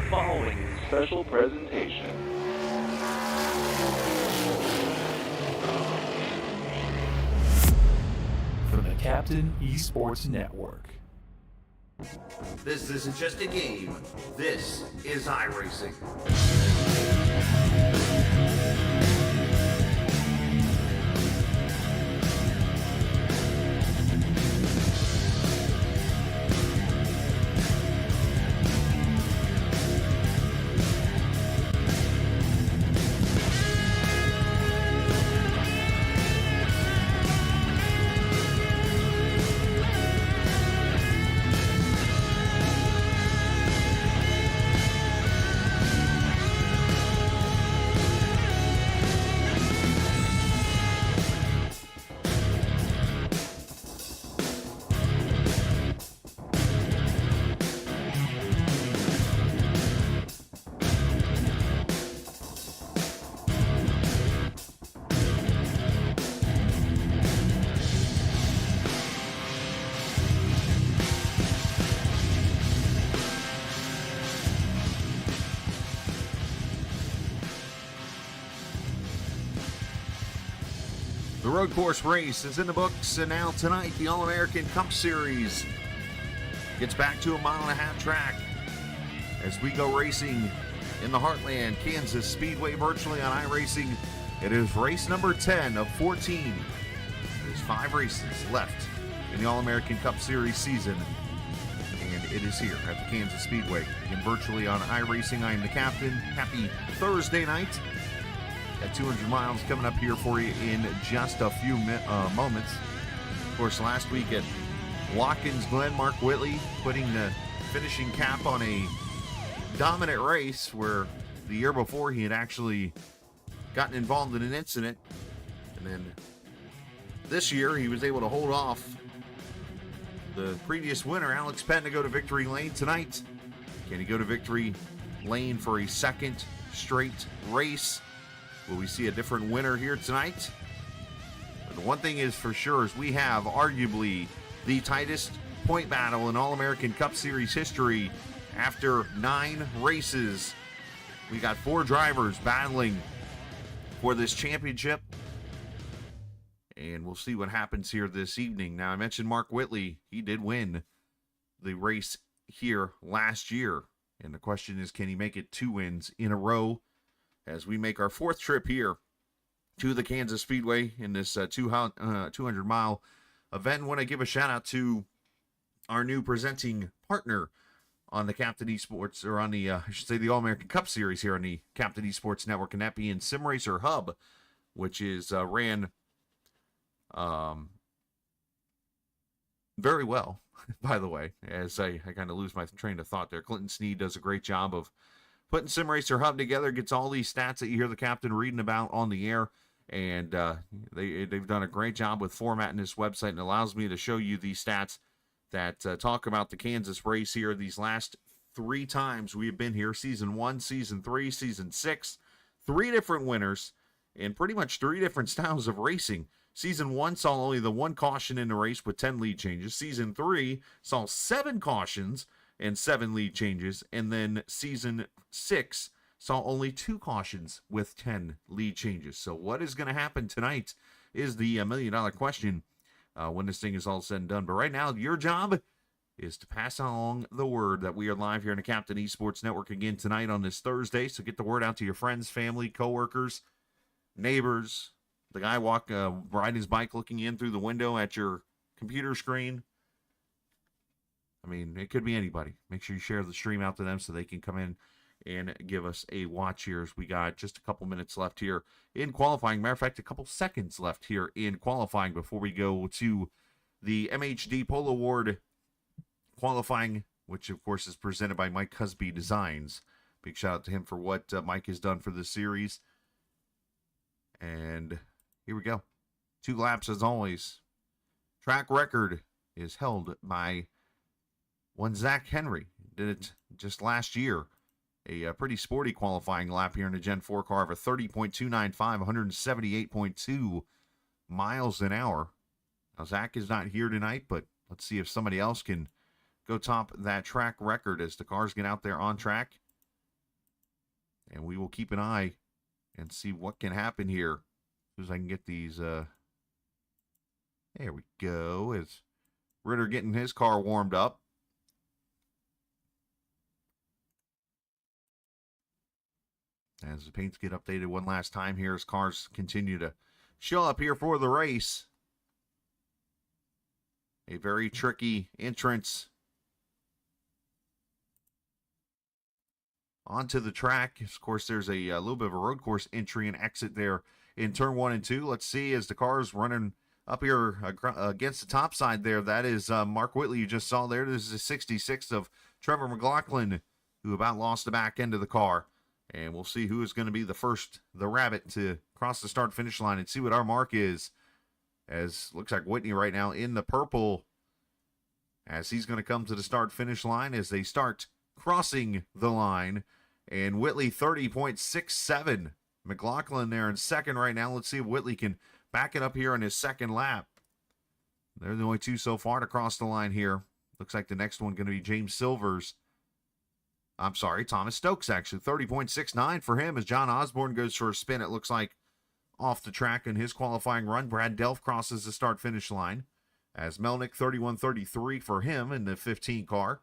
Following special presentation. From the Captain eSports Network. This isn't just a game. This is iRacing. The road course race is in the books, and now tonight the All-American Cup Series gets back to a 1.5-mile track as we go racing in the Heartland, Kansas Speedway, virtually on iRacing. It is race number 10 of 14. There's 5 races left in the All-American Cup Series season, and it is here at the Kansas Speedway. Again, virtually on iRacing, I am the captain. Happy Thursday night. Got 200 miles coming up here for you in just a few moments. Of course, last week at Watkins Glen, Mark Whitley putting the finishing cap on a dominant race where the year before he had actually gotten involved in an incident. And then this year he was able to hold off the previous winner, Alex Penn, to go to victory lane tonight. Can he go to victory lane for a second straight race? Will we see a different winner here tonight? But the one thing is for sure is we have arguably the tightest point battle in All-American Cup Series history. After 9 races, we got 4 drivers battling for this championship. And we'll see what happens here this evening. Now, I mentioned Mark Whitley. He did win the race here last year. And the question is, can he make it 2 wins in a row as we make our 4th trip here to the Kansas Speedway in this 200-mile event? I want to give a shout-out to our new presenting partner on the Captain eSports, or on the, I should say, the All-American Cup Series here on the Captain eSports Network, and that being Sim Racer Hub, which is ran very well, by the way, as I kind of lose my train of thought there. Clinton Sneed does a great job of putting Sim Racer Hub together, gets all these stats that you hear the captain reading about on the air. And they've done a great job with formatting this website, and allows me to show you these stats that talk about the Kansas race here. These last 3 times we have been here, Season 1, Season 3, Season 6, 3 different winners, and pretty much 3 different styles of racing. Season 1 saw only the 1 caution in the race with 10 lead changes. Season 3 saw 7 cautions and 7 lead changes. And then Season 6 saw only 2 cautions with 10 lead changes. So what is going to happen tonight is the $1 million question when this thing is all said and done. But right now, your job is to pass along the word that we are live here in the Captain Esports Network again tonight on this Thursday. So get the word out to your friends, family, coworkers, neighbors, the guy riding his bike looking in through the window at your computer screen. I mean, it could be anybody. Make sure you share the stream out to them so they can come in and give us a watch here. As we got just a couple minutes left here in qualifying. Matter of fact, a couple seconds left here in qualifying before we go to the MHD Polo Award qualifying, which of course is presented by Mike Cusby Designs. Big shout out to him for what Mike has done for this series. And here we go. 2 laps as always. Track record is held by one Zach Henry. Did it just last year. A pretty sporty qualifying lap here in a Gen 4 car of a 30.295, 178.2 miles an hour. Now, Zach is not here tonight, but let's see if somebody else can go top that track record as the cars get out there on track. And we will keep an eye and see what can happen here. As soon as I can get these, there we go. As Ritter getting his car warmed up. As the paints get updated one last time here, as cars continue to show up here for the race. A very tricky entrance onto the track. Of course, there's a little bit of a road course entry and exit there in turn 1 and 2. Let's see as the car's running up here against the top side there. That is Mark Whitley you just saw there. This is the 66th of Trevor McLaughlin, who about lost the back end of the car. And we'll see who is going to be the rabbit to cross the start-finish line and see what our mark is. As looks like Whitney right now in the purple, as he's going to come to the start-finish line as they start crossing the line. And Whitley 30.67. McLaughlin there in second right now. Let's see if Whitley can back it up here on his second lap. They're the only 2 so far to cross the line here. Looks like the next one going to be James Silvers. I'm sorry, Thomas Stokes actually. 30.69 for him as John Osborne goes for a spin, it looks like, off the track in his qualifying run. Brad Delph crosses the start-finish line as Melnick 31.33 for him in the 15 car.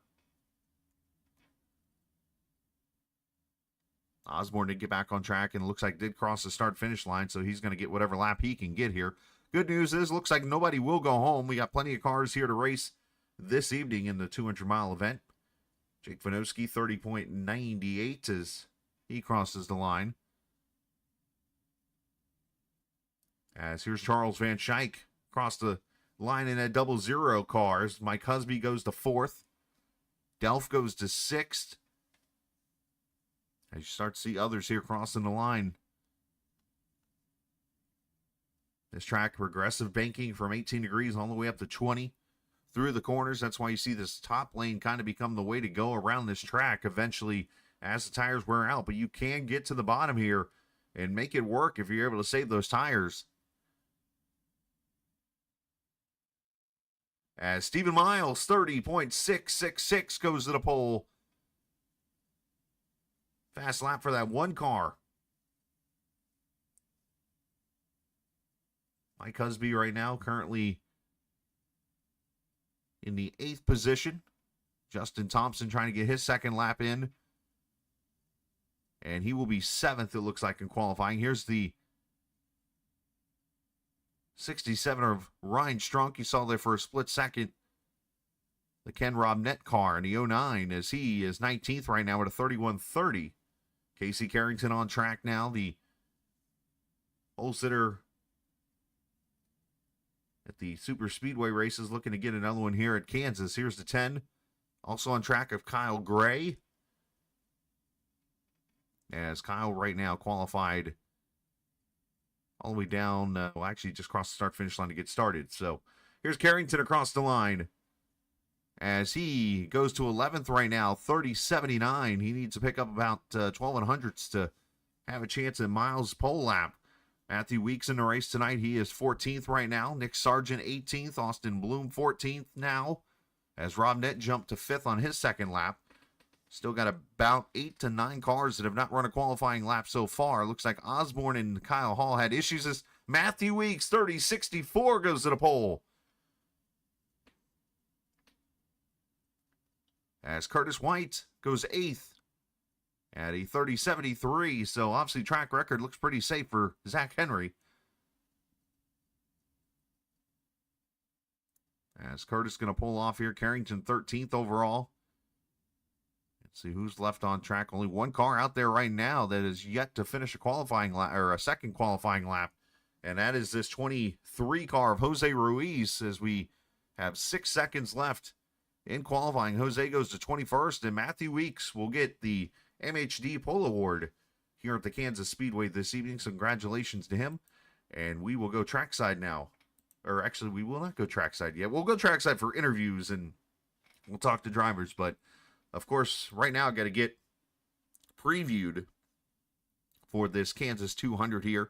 Osborne did get back on track and it looks like did cross the start-finish line, so he's going to get whatever lap he can get here. Good news is, looks like nobody will go home. We got plenty of cars here to race this evening in the 200-mile event. Jake Vanowski, 30.98 as he crosses the line. As here's Charles Van Schaik across the line in that 00 cars. Mike Husby goes to 4th. Delph goes to 6th. As you start to see others here crossing the line. This track, progressive banking from 18 degrees all the way up to 20. Through the corners. That's why you see this top lane kind of become the way to go around this track eventually as the tires wear out. But you can get to the bottom here and make it work if you're able to save those tires. As Stephen Miles, 30.666 goes to the pole. Fast lap for that one car. Mike Husby right now currently in the 8th position. Justin Thompson trying to get his second lap in. And he will be 7th, it looks like, in qualifying. Here's the 67 of Ryan Strunk. You saw there for a split second. The Ken Robnett car in the 09 as he is 19th right now at a 31.30. Casey Carrington on track now. The pole sitter at the Super Speedway races looking to get another one here at Kansas. Here's the 10. Also on track of Kyle Gray. as Kyle right now qualified all the way down. Well, actually just crossed the start-finish line to get started. So here's Carrington across the line as he goes to 11th right now, 30.79. He needs to pick up about 1200ths to have a chance at Miles' pole lap. Matthew Weeks in the race tonight. He is 14th right now. Nick Sargent 18th. Austin Bloom 14th now, as Rob Nett jumped to 5th on his second lap. Still got about 8 to 9 cars that have not run a qualifying lap so far. Looks like Osborne and Kyle Hall had issues as Matthew Weeks 30.64 goes to the pole. As Curtis White goes 8th at a 30.73. So obviously track record looks pretty safe for Zach Henry. As Curtis going to pull off here. Carrington 13th overall. Let's see who's left on track. Only one car out there right now that is yet to finish a qualifying lap, or a second qualifying lap. And that is this 23 car of Jose Ruiz, as we have 6 seconds left in qualifying. Jose goes to 21st, and Matthew Weeks will get the MHD Pole Award here at the Kansas Speedway this evening. So congratulations to him. And we will go trackside now. Or actually, we will not go trackside yet. We'll go trackside for interviews, and we'll talk to drivers. But, of course, right now I got to get previewed for this Kansas 200 here.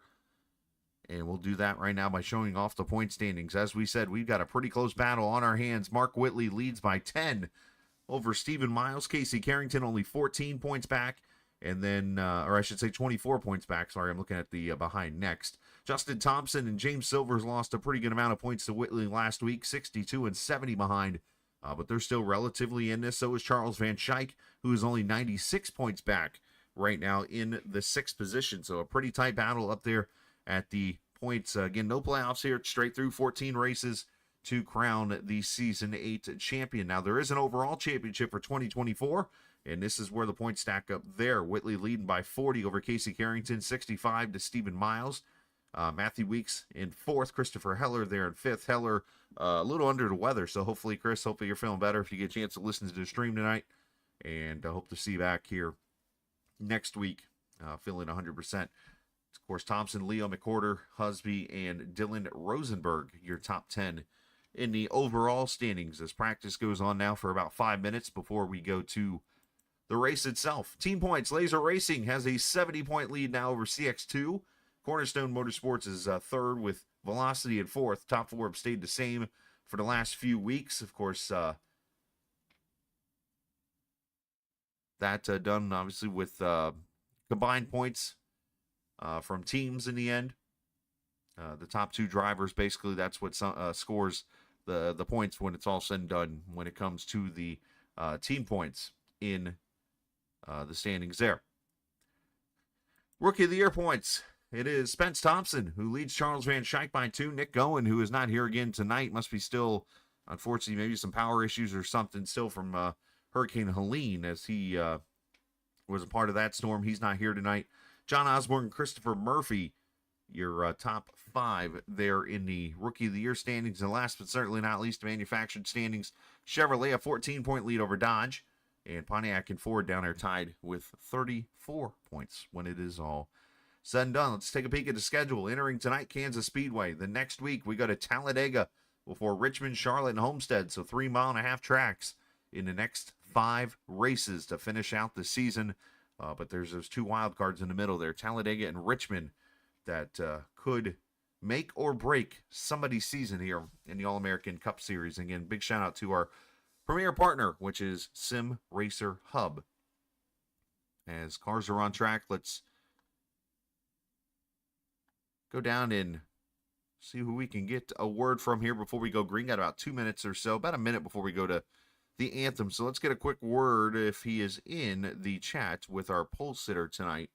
And we'll do that right now by showing off the point standings. As we said, we've got a pretty close battle on our hands. Mark Whitley leads by 10 over Stephen Miles. Casey Carrington only 14 points back. And then, or I should say 24 points back. Sorry, I'm looking at the behind next. Justin Thompson and James Silvers lost a pretty good amount of points to Whitley last week. 62 and 70 behind. But they're still relatively in this. So is Charles Van Schaik, who is only 96 points back right now in the 6th position. So a pretty tight battle up there at the points. Again, no playoffs here. Straight through 14 races to crown the Season 8 champion. Now, there is an overall championship for 2024, and this is where the points stack up there. Whitley leading by 40 over Casey Carrington, 65 to Stephen Miles. Matthew Weeks in 4th. Christopher Heller there in 5th. Heller a little under the weather, so hopefully, Chris, hopefully you're feeling better if you get a chance to listen to the stream tonight. And I hope to see you back here next week feeling 100%. Of course, Thompson, Leo McCorder, Husby, and Dylan Rosenberg, your top 10 in the overall standings, as practice goes on now for about 5 minutes before we go to the race itself. Team points, Laser Racing has a 70-point lead now over CX2. Cornerstone Motorsports is 3rd with Velocity at 4th. Top 4 have stayed the same for the last few weeks. Of course, that done obviously with combined points from teams in the end. The top 2 drivers, basically, that's what scores the points when it's all said and done when it comes to the team points in the standings there. Rookie of the Year points. It is Spence Thompson, who leads Charles Van Schaik by 2. Nick Goen, who is not here again tonight, must be still, unfortunately, maybe some power issues or something still from Hurricane Helene, as he was a part of that storm. He's not here tonight. John Osborne and Christopher Murphy, your top 5 there in the Rookie of the Year standings. And last but certainly not least, manufactured standings. Chevrolet, a 14-point lead over Dodge. And Pontiac and Ford down there tied with 34 points when it is all said and done. Let's take a peek at the schedule. Entering tonight, Kansas Speedway. The next week, we go to Talladega before Richmond, Charlotte, and Homestead. So 3.5-mile tracks in the next 5 races to finish out the season. But there's those 2 wild cards in the middle there, Talladega and Richmond, that could make or break somebody's season here in the All-American Cup Series. Again, big shout out to our premier partner, which is Sim Racer Hub. As cars are on track, let's go down and see who we can get a word from here before we go green. Got about 2 minutes or so, about a minute before we go to the anthem. So let's get a quick word if he is in the chat with our pole sitter tonight.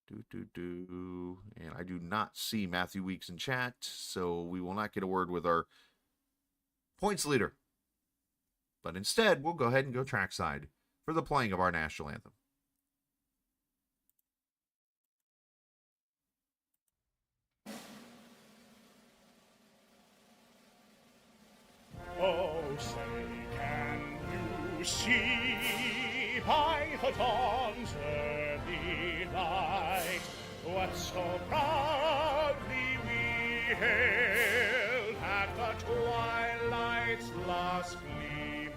And I do not see Matthew Weeks in chat, so we will not get a word with our points leader. But instead, we'll go ahead and go trackside for the playing of our national anthem. Oh, say, can you see by the dawn's early light, what so proudly we hailed at the twilight's last gleaming,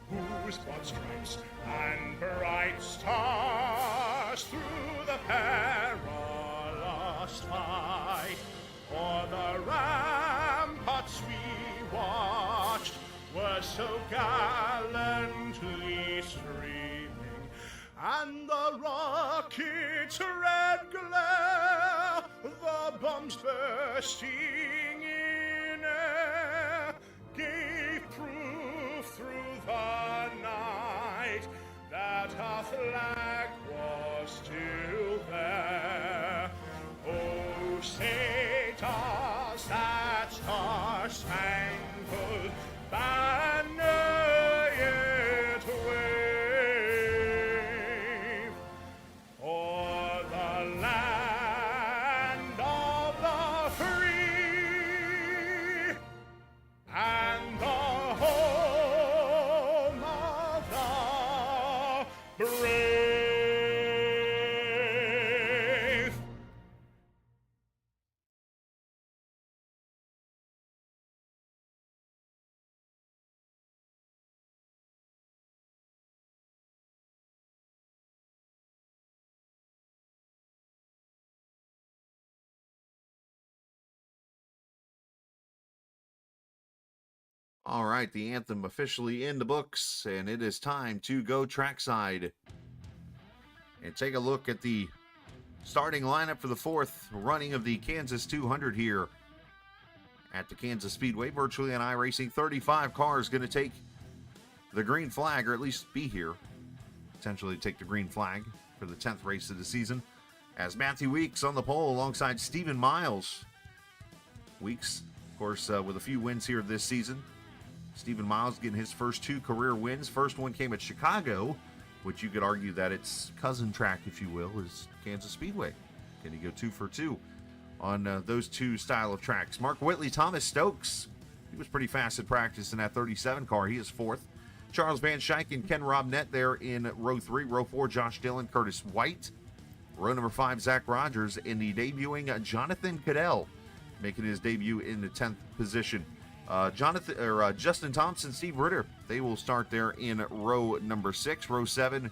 whose broad stripes and bright stars through the perilous fight o'er the ramparts we watched were so gallantly streaming, and the rocket's red glare, the bombs bursting in air, gave proof through the night that our flag was still there. Oh, say does that star-spangled banner yet wave o'er the land of the free and the home of the brave? All right, the anthem officially in the books, and it is time to go trackside and take a look at the starting lineup for the fourth running of the Kansas 200 here at the Kansas Speedway. Virtually on iRacing, 35 cars going to take the green flag, or at least be here, potentially take the green flag for the 10th race of the season, as Matthew Weeks on the pole alongside Stephen Miles. Weeks, of course, with a few wins here this season. Stephen Miles getting his first 2 career wins. First one came at Chicago, which you could argue that its cousin track, if you will, is Kansas Speedway. Can he go 2 for 2 on those 2 style of tracks? Mark Whitley, Thomas Stokes, he was pretty fast at practice in that 37 car. He is 4th. Charles Van Schaik and Ken Robnett there in row 3. Row 4, Josh Dillon, Curtis White. Row number 5, Zach Rogers, in the debuting Jonathan Cadell, making his debut in the 10th position. Justin Thompson, Steve Ritter, they will start there in row number 6. Row 7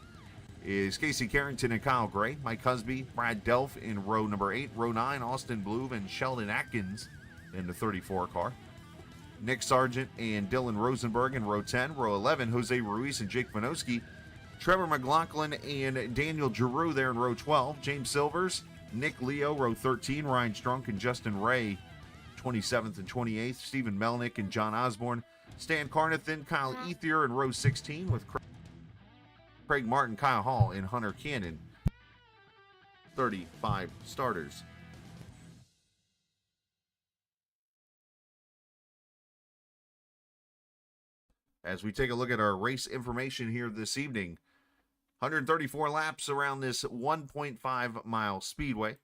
is Casey Carrington and Kyle Gray. Mike Husby, Brad Delph in row number 8. Row 9, Austin Bloom and Sheldon Atkins in the 34 car. Nick Sargent and Dylan Rosenberg in row 10. Row 11, Jose Ruiz and Jake Vanoski. Trevor McLaughlin and Daniel Giroux there in row 12. James Silvers, Nick Leo, row 13. Ryan Strunk and Justin Ray, 27th and 28th. Stephen Melnick and John Osborne. Stan Carnathan, Kyle Ethier in row 16 with Craig Martin, Kyle Hall, and Hunter Cannon. 35 starters. As we take a look at our race information here this evening, 134 laps around this 1.5 mile speedway.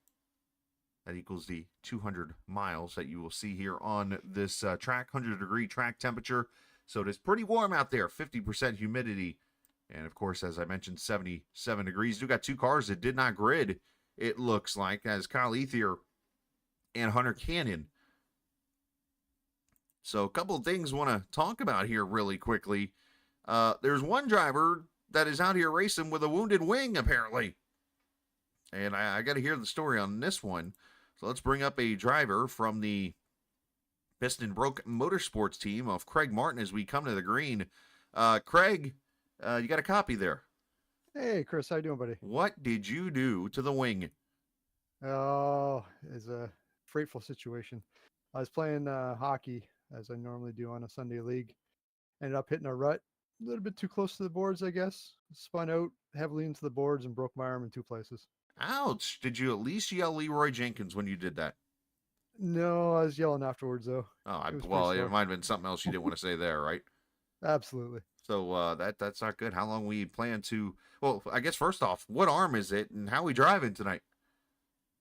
That equals the 200 miles that you will see here on this track. 100-degree track temperature, so it is pretty warm out there. 50% humidity, and of course, as I mentioned, 77 degrees. We got 2 cars that did not grid, it looks like, as Kyle Ethier and Hunter Cannon. So a couple of things I want to talk about here really quickly. There's one driver that is out here racing with a wounded wing, apparently. And I got to hear the story on this one. So let's bring up a driver from the Piston Broke Motorsports team of Craig Martin as we come to the green. Craig, you got a copy there. Hey, Chris, how you doing, buddy? What did you do to the wing? Oh, it's a frightful situation. I was playing hockey, as I normally do on a Sunday league. Ended up hitting a rut, a little bit too close to the boards, I guess. Spun out heavily into the boards and broke my arm in 2 places. Ouch. Did you at least yell Leroy Jenkins when you did that? No, I was yelling afterwards, though. Well, it might have been something else you didn't want to say there, right? Absolutely. So that's not good. How long we plan to... Well, I guess first off, what arm is it and how are we driving tonight?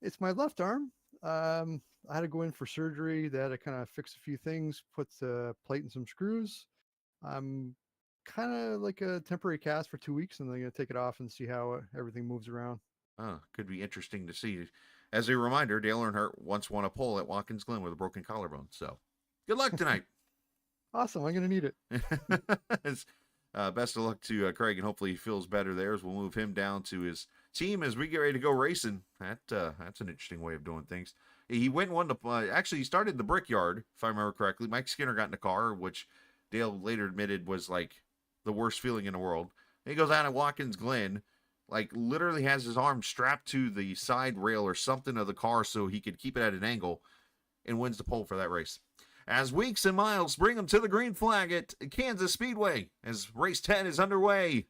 It's my left arm. I had to go in for surgery. They had to kind of fix a few things, put the plate and some screws. I'm kind of like a temporary cast for 2 weeks, and they're going to take it off and see how everything moves around. Could be interesting to see. As a reminder, Dale Earnhardt once won a pole at Watkins Glen with a broken collarbone. So, good luck tonight. Awesome. I'm going to need it. Best of luck to Craig, and hopefully he feels better there as we'll move him down to his team as we get ready to go racing. That's an interesting way of doing things. He went one to actually he started the Brickyard, if I remember correctly. Mike Skinner got in the car, which Dale later admitted was like the worst feeling in the world. He goes out at Watkins Glen, like literally has his arm strapped to the side rail or something of the car so he could keep it at an angle, and wins the pole for that race. As Weeks and Miles bring them to the green flag at Kansas Speedway as race 10 is underway.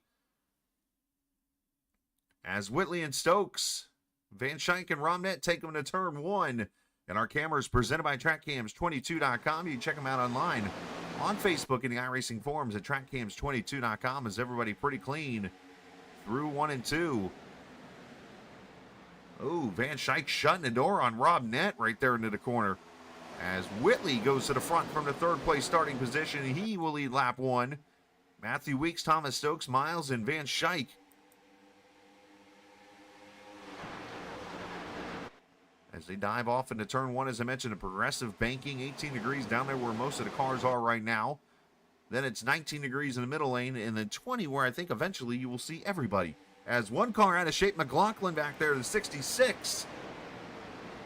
As Whitley and Stokes, Van Schaik and Romnet take them to turn 1. And our cameras presented by TrackCams22.com. You can check them out online on Facebook and the iRacing forums at TrackCams22.com. Is everybody pretty clean through 1 and 2? Oh, Van Schaik shutting the door on Romnet right there into the corner. As Whitley goes to the front from the third place starting position, he will lead lap 1. Matthew Weeks, Thomas Stokes, Miles, and Van Schaik. As they dive off into turn 1, as I mentioned, a progressive banking, 18 degrees down there where most of the cars are right now. Then it's 19 degrees in the middle lane, and then 20 where I think eventually you will see everybody. As one car out of shape, McLaughlin back there, the 66.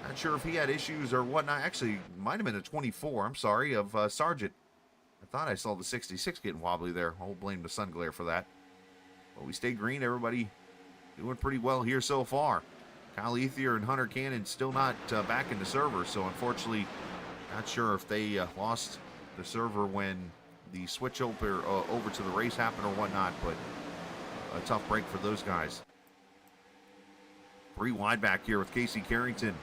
Not sure if he had issues or whatnot. Actually, might have been a 24, I'm sorry, of Sargent. I thought I saw the 66 getting wobbly there. I'll blame the sun glare for that. But we stay green. Everybody doing pretty well here so far. Kyle Ethier and Hunter Cannon still not back in the server, so unfortunately, not sure if they lost the server when the switch over to the race happened or whatnot, but a tough break for those guys. 3 wide back here with Casey Carrington.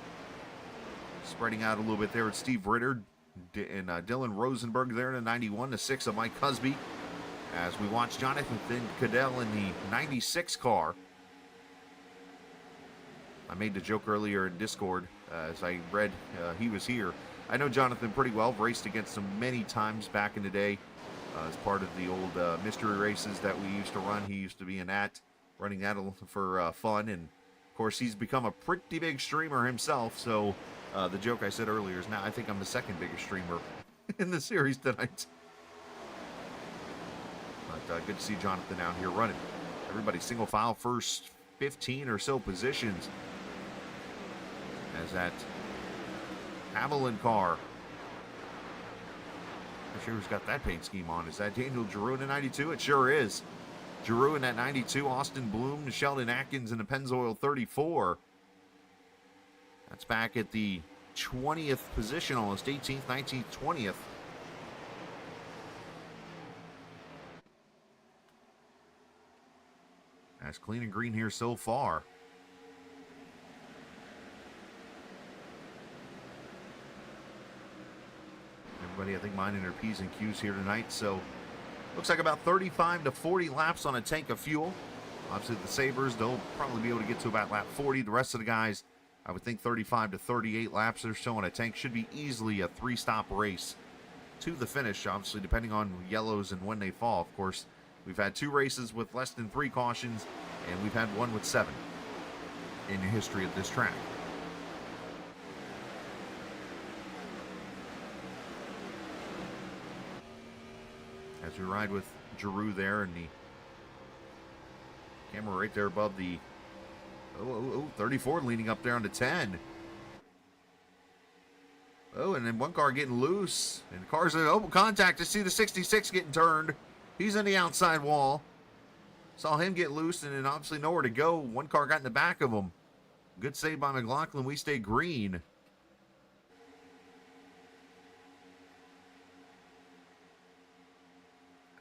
Spreading out a little bit there with Steve Ritter and Dylan Rosenberg there in the 91, the 6 of Mike Husby. As we watch Jonathan Cadell in the 96 car. I made the joke earlier in Discord as I read he was here. I know Jonathan pretty well. Raced against him many times back in the day as part of the old mystery races that we used to run. He used to be in that, running that for fun. And, of course, he's become a pretty big streamer himself. So the joke I said earlier is now I think I'm the second biggest streamer in the series tonight. But good to see Jonathan out here running. Everybody single file first 15 or so positions. As that Haviland car. Not sure who's got that paint scheme on. Is that Daniel Giroux in the 92? It sure is. Giroux in that 92. Austin Bloom, Sheldon Atkins in the Pennzoil 34. That's back at the 20th position, almost 18th, 19th, 20th. That's clean and green here so far. Everybody, I think, minding their P's and Q's here tonight. So, looks like about 35 to 40 laps on a tank of fuel. Obviously, the Sabres, they'll probably be able to get to about lap 40. The rest of the guys, I would think 35 to 38 laps or so on a tank. Should be easily a 3-stop race to the finish, obviously, depending on yellows and when they fall. Of course, we've had 2 races with less than 3 cautions, and we've had 1 with 7 in the history of this track. As we ride with Giroux there, and the camera right there above the 34 leaning up there on the 10. Oh, and then one car getting loose, and the car's in open contact. To see the 66 getting turned. He's on the outside wall. Saw him get loose, and then obviously nowhere to go. One car got in the back of him. Good save by McLaughlin. We stay green.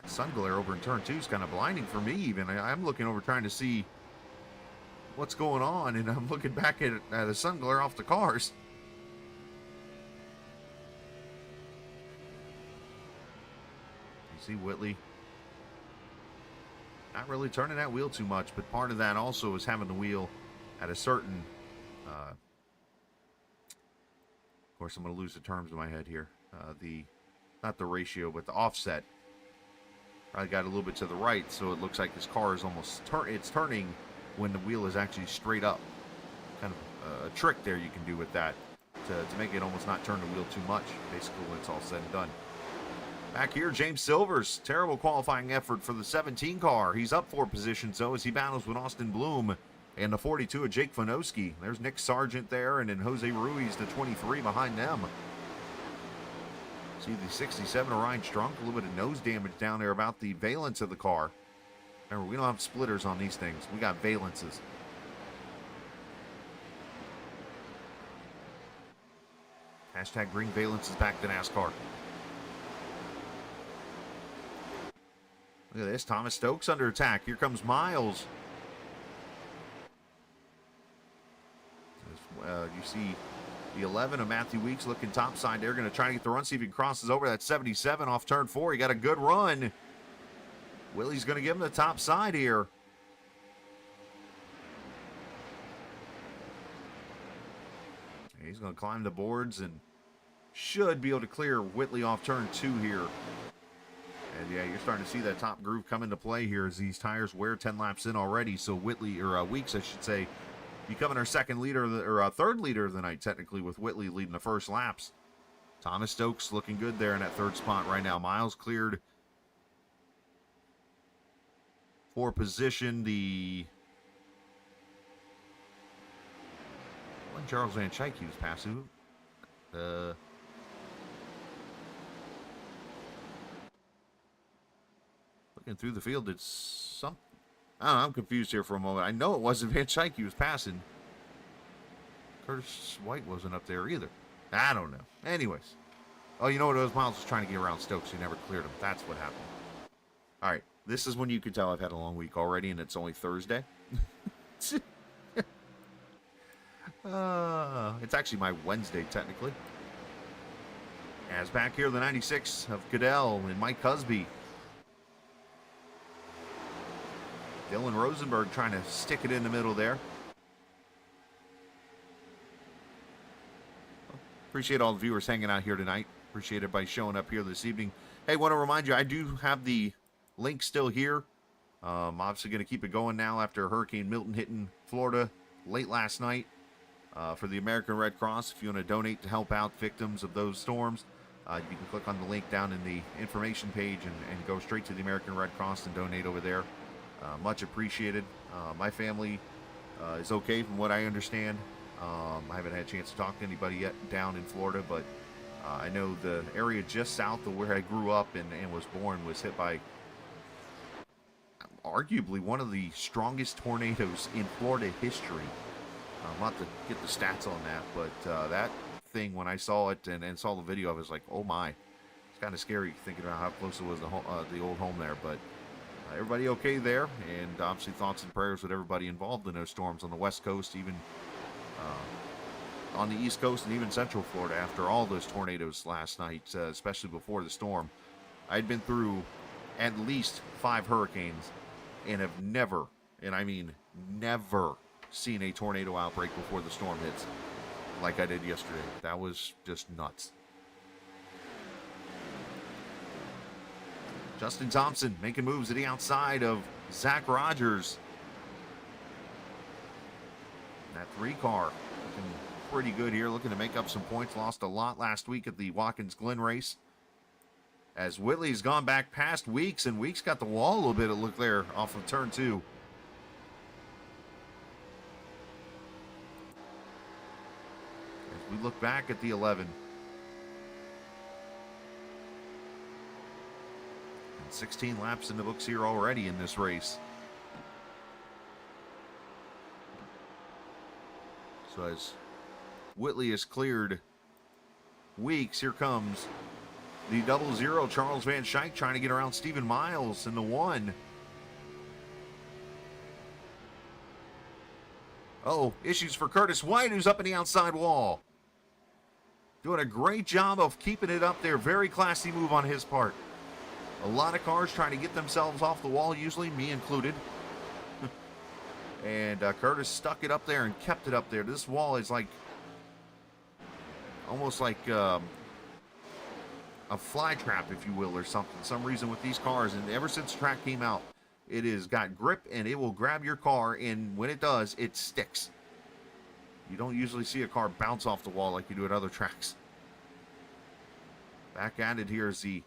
That sun glare over in turn 2 is kind of blinding for me even. I'm looking over trying to see what's going on, and I'm looking back at the sun glare off the cars. You see Whitley not really turning that wheel too much, but part of that also is having the wheel at a certain of course I'm going to lose the terms in my head here, not the ratio but the offset Probably got a little bit to the right, so it looks like his car is almost it's turning when the wheel is actually straight up. Kind of a trick there you can do with that to make it almost not turn the wheel too much, basically, when it's all said and done. Back here, James Silvers, terrible qualifying effort for the 17 car. He's up 4 positions, though, as he battles with Austin Bloom and the 42 of Jake Fonoski. There's Nick Sargent there, and then Jose Ruiz, the 23, behind them. See the 67 of Ryan Strunk, a little bit of nose damage down there about the valence of the car. Remember, we don't have splitters on these things. We got valences. Hashtag bring valences back to NASCAR. Look at this. Thomas Stokes under attack. Here comes Miles. You see the 11 of Matthew Weeks looking topside. They're going to try to get the run, see if he crosses over that 77 off turn 4. He got a good run. Willie's going to give him the top side here. He's going to climb the boards and should be able to clear Whitley off turn 2 here. And yeah, you're starting to see that top groove come into play here as these tires wear 10 laps in already. So Whitley, or Weeks, I should say, becoming our second leader, or third leader of the night, technically, with Whitley leading the first laps. Thomas Stokes looking good there in that third spot right now. Miles cleared for position. The when Charles Van Schaik he was passing. Looking through the field, it's some. I don't know, I'm confused here for a moment. I know it wasn't Van Schaik he was passing. Curtis White wasn't up there either. I don't know. Anyways. Oh, you know what it was? Miles was trying to get around Stokes. He never cleared him. That's what happened. All right. This is when you can tell I've had a long week already, and it's only Thursday. It's actually my Wednesday, technically. As back here, the 96 of Goodell and Mike Cusby. Dylan Rosenberg trying to stick it in the middle there. Appreciate all the viewers hanging out here tonight. Appreciate everybody showing up here this evening. Hey, want to remind you, I do have the link still here. Obviously going to keep it going now after Hurricane Milton hitting Florida late last night for the American Red Cross. If you want to donate to help out victims of those storms, you can click on the link down in the information page and go straight to the American Red Cross and donate over there. Much appreciated. My family is okay from what I understand. I haven't had a chance to talk to anybody yet down in Florida, but I know the area just south of where I grew up and was born was hit by arguably one of the strongest tornadoes in Florida history. I'll have to get the stats on that, but that thing, when I saw it and saw the video, I was like, oh my. It's kind of scary thinking about how close it was to the old home there, but everybody okay there, and obviously thoughts and prayers with everybody involved in those storms on the West Coast, even on the East Coast and even Central Florida after all those tornadoes last night, especially before the storm. I'd been through at least 5 hurricanes and have never, and I mean never, seen a tornado outbreak before the storm hits like I did yesterday. That was just nuts. Justin Thompson making moves to the outside of Zach Rogers. That 3 car looking pretty good here, looking to make up some points. Lost a lot last week at the Watkins Glen race. As Whitley's gone back past Weeks, and Weeks got the wall a little bit, it looked there, off of turn 2. As we look back at the 11. 16 laps in the books here already in this race. So as Whitley has cleared Weeks, here comes the 00 Charles Van Schaik trying to get around Stephen Miles in the 1. Oh, issues for Curtis White, who's up in the outside wall. Doing a great job of keeping it up there. Very classy move on his part. A lot of cars trying to get themselves off the wall, usually, me included. And Curtis stuck it up there and kept it up there. This wall is like, almost like a a fly trap, if you will, or something. Some reason with these cars, and ever since the track came out, it has got grip, and it will grab your car, and when it does, it sticks. You don't usually see a car bounce off the wall like you do at other tracks. Back at it here is the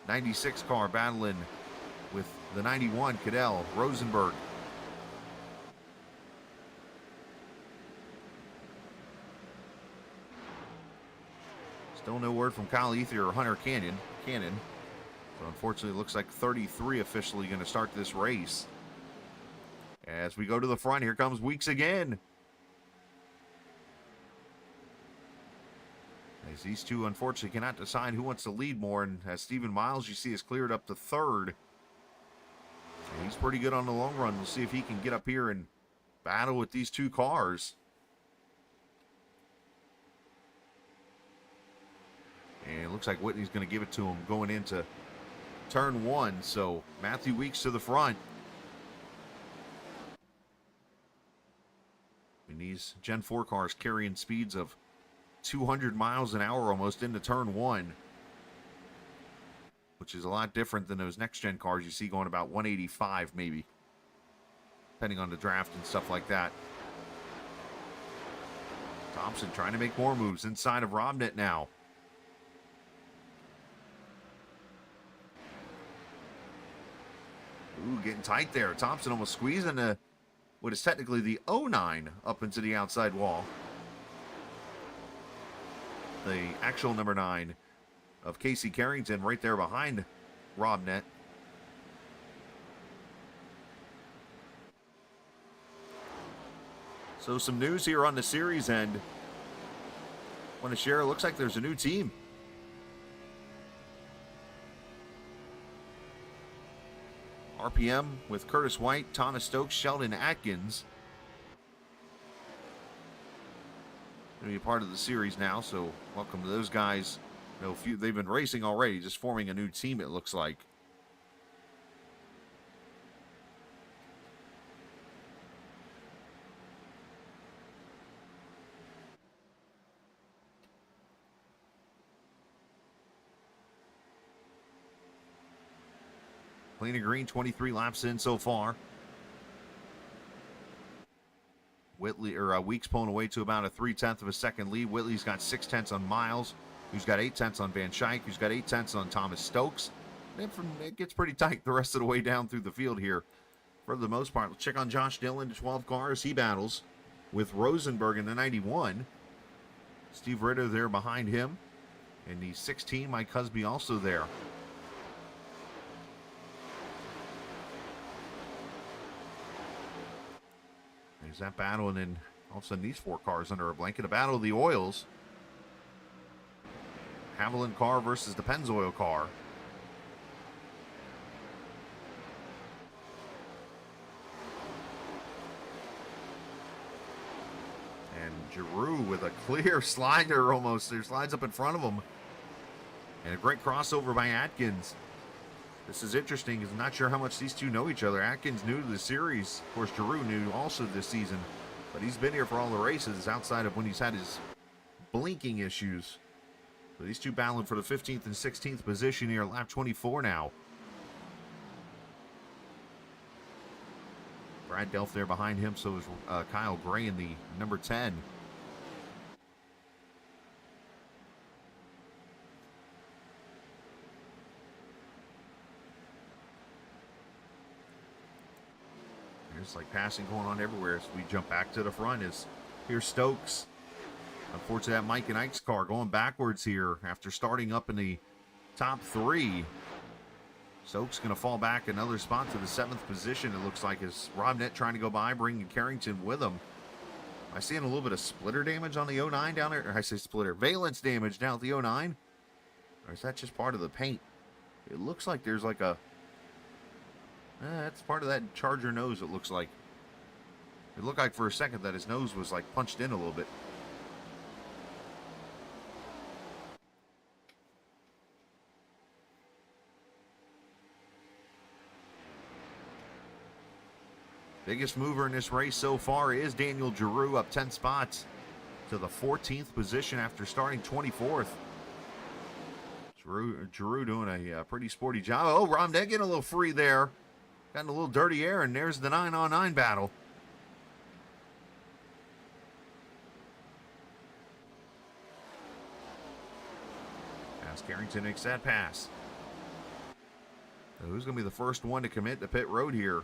96 car battling with the 91, Cadell, Rosenberg. Still no word from Kyle Ether or Hunter Cannon. So unfortunately, it looks like 33 officially going to start this race. As we go to the front, here comes Weeks again. As these two, unfortunately, cannot decide who wants to lead more. And as Stephen Miles, you see, is cleared up to third. So he's pretty good on the long run. We'll see if he can get up here and battle with these two cars. And it looks like Whitney's going to give it to him going into turn one. So Matthew Weeks to the front. And these Gen 4 cars carrying speeds of 200 miles an hour almost into turn one, which is a lot different than those next gen cars you see going about 185 maybe, depending on the draft and stuff like that. Thompson trying to make more moves inside of Robnet now. Ooh, getting tight there. Thompson almost squeezing what is technically the 09 up into the outside wall. The actual number 9 of Casey Carrington right there behind Robnet. So some news here on the series end. Want to share, it looks like there's a new team. RPM with Curtis White, Thomas Stokes, Sheldon Atkins. Going to be a part of the series now, so welcome to those guys. You know, they've been racing already, just forming a new team, it looks like. Clean and green, 23 laps in so far. Weeks pulling away to about a 3/10 of a second lead. Whitley's got 6/10 on Miles, who's got 8/10 on Van Schaik, who's got 8/10 on Thomas Stokes. And it gets pretty tight the rest of the way down through the field here. For the most part, let's check on Josh Dillon, the 12 cars. He battles with Rosenberg in the 91. Steve Ritter there behind him. And the 16, Mike Husby also there. There's that battle, and then all of a sudden these 4 cars under a blanket. A battle of the oils. Haviland car versus the Pennzoil car. And Giroux with a clear slider almost. There slides up in front of him. And a great crossover by Atkins. This is interesting because I'm not sure how much these two know each other. Atkins new to the series. Of course, Giroux new also this season. But he's been here for all the races outside of when he's had his blinking issues. So these two battling for the 15th and 16th position here, lap 24 now. Brad Delph there behind him, so is Kyle Gray in the number 10. It's like passing going on everywhere as we jump back to the front. Here's Stokes. Unfortunately, that Mike and Ike's car going backwards here after starting up in the top 3. Stokes going to fall back another spot to the 7th position, it looks like, as Robnet trying to go by, bringing Carrington with him. Am I seeing a little bit of splitter damage on the 09 down there? Or I say splitter, valence damage down at the 09? Or is that just part of the paint? It looks like there's like a... that's part of that Charger nose, it looks like. It looked like for a second that his nose was like punched in a little bit. Biggest mover in this race so far is Daniel Giroux, up 10 spots to the 14th position after starting 24th. Giroux doing a pretty sporty job. Oh, Romnett getting a little free there. Got in a little dirty air, and there's the 9-on-9 battle. As Carrington makes that pass. So who's going to be the first one to commit to pit road here?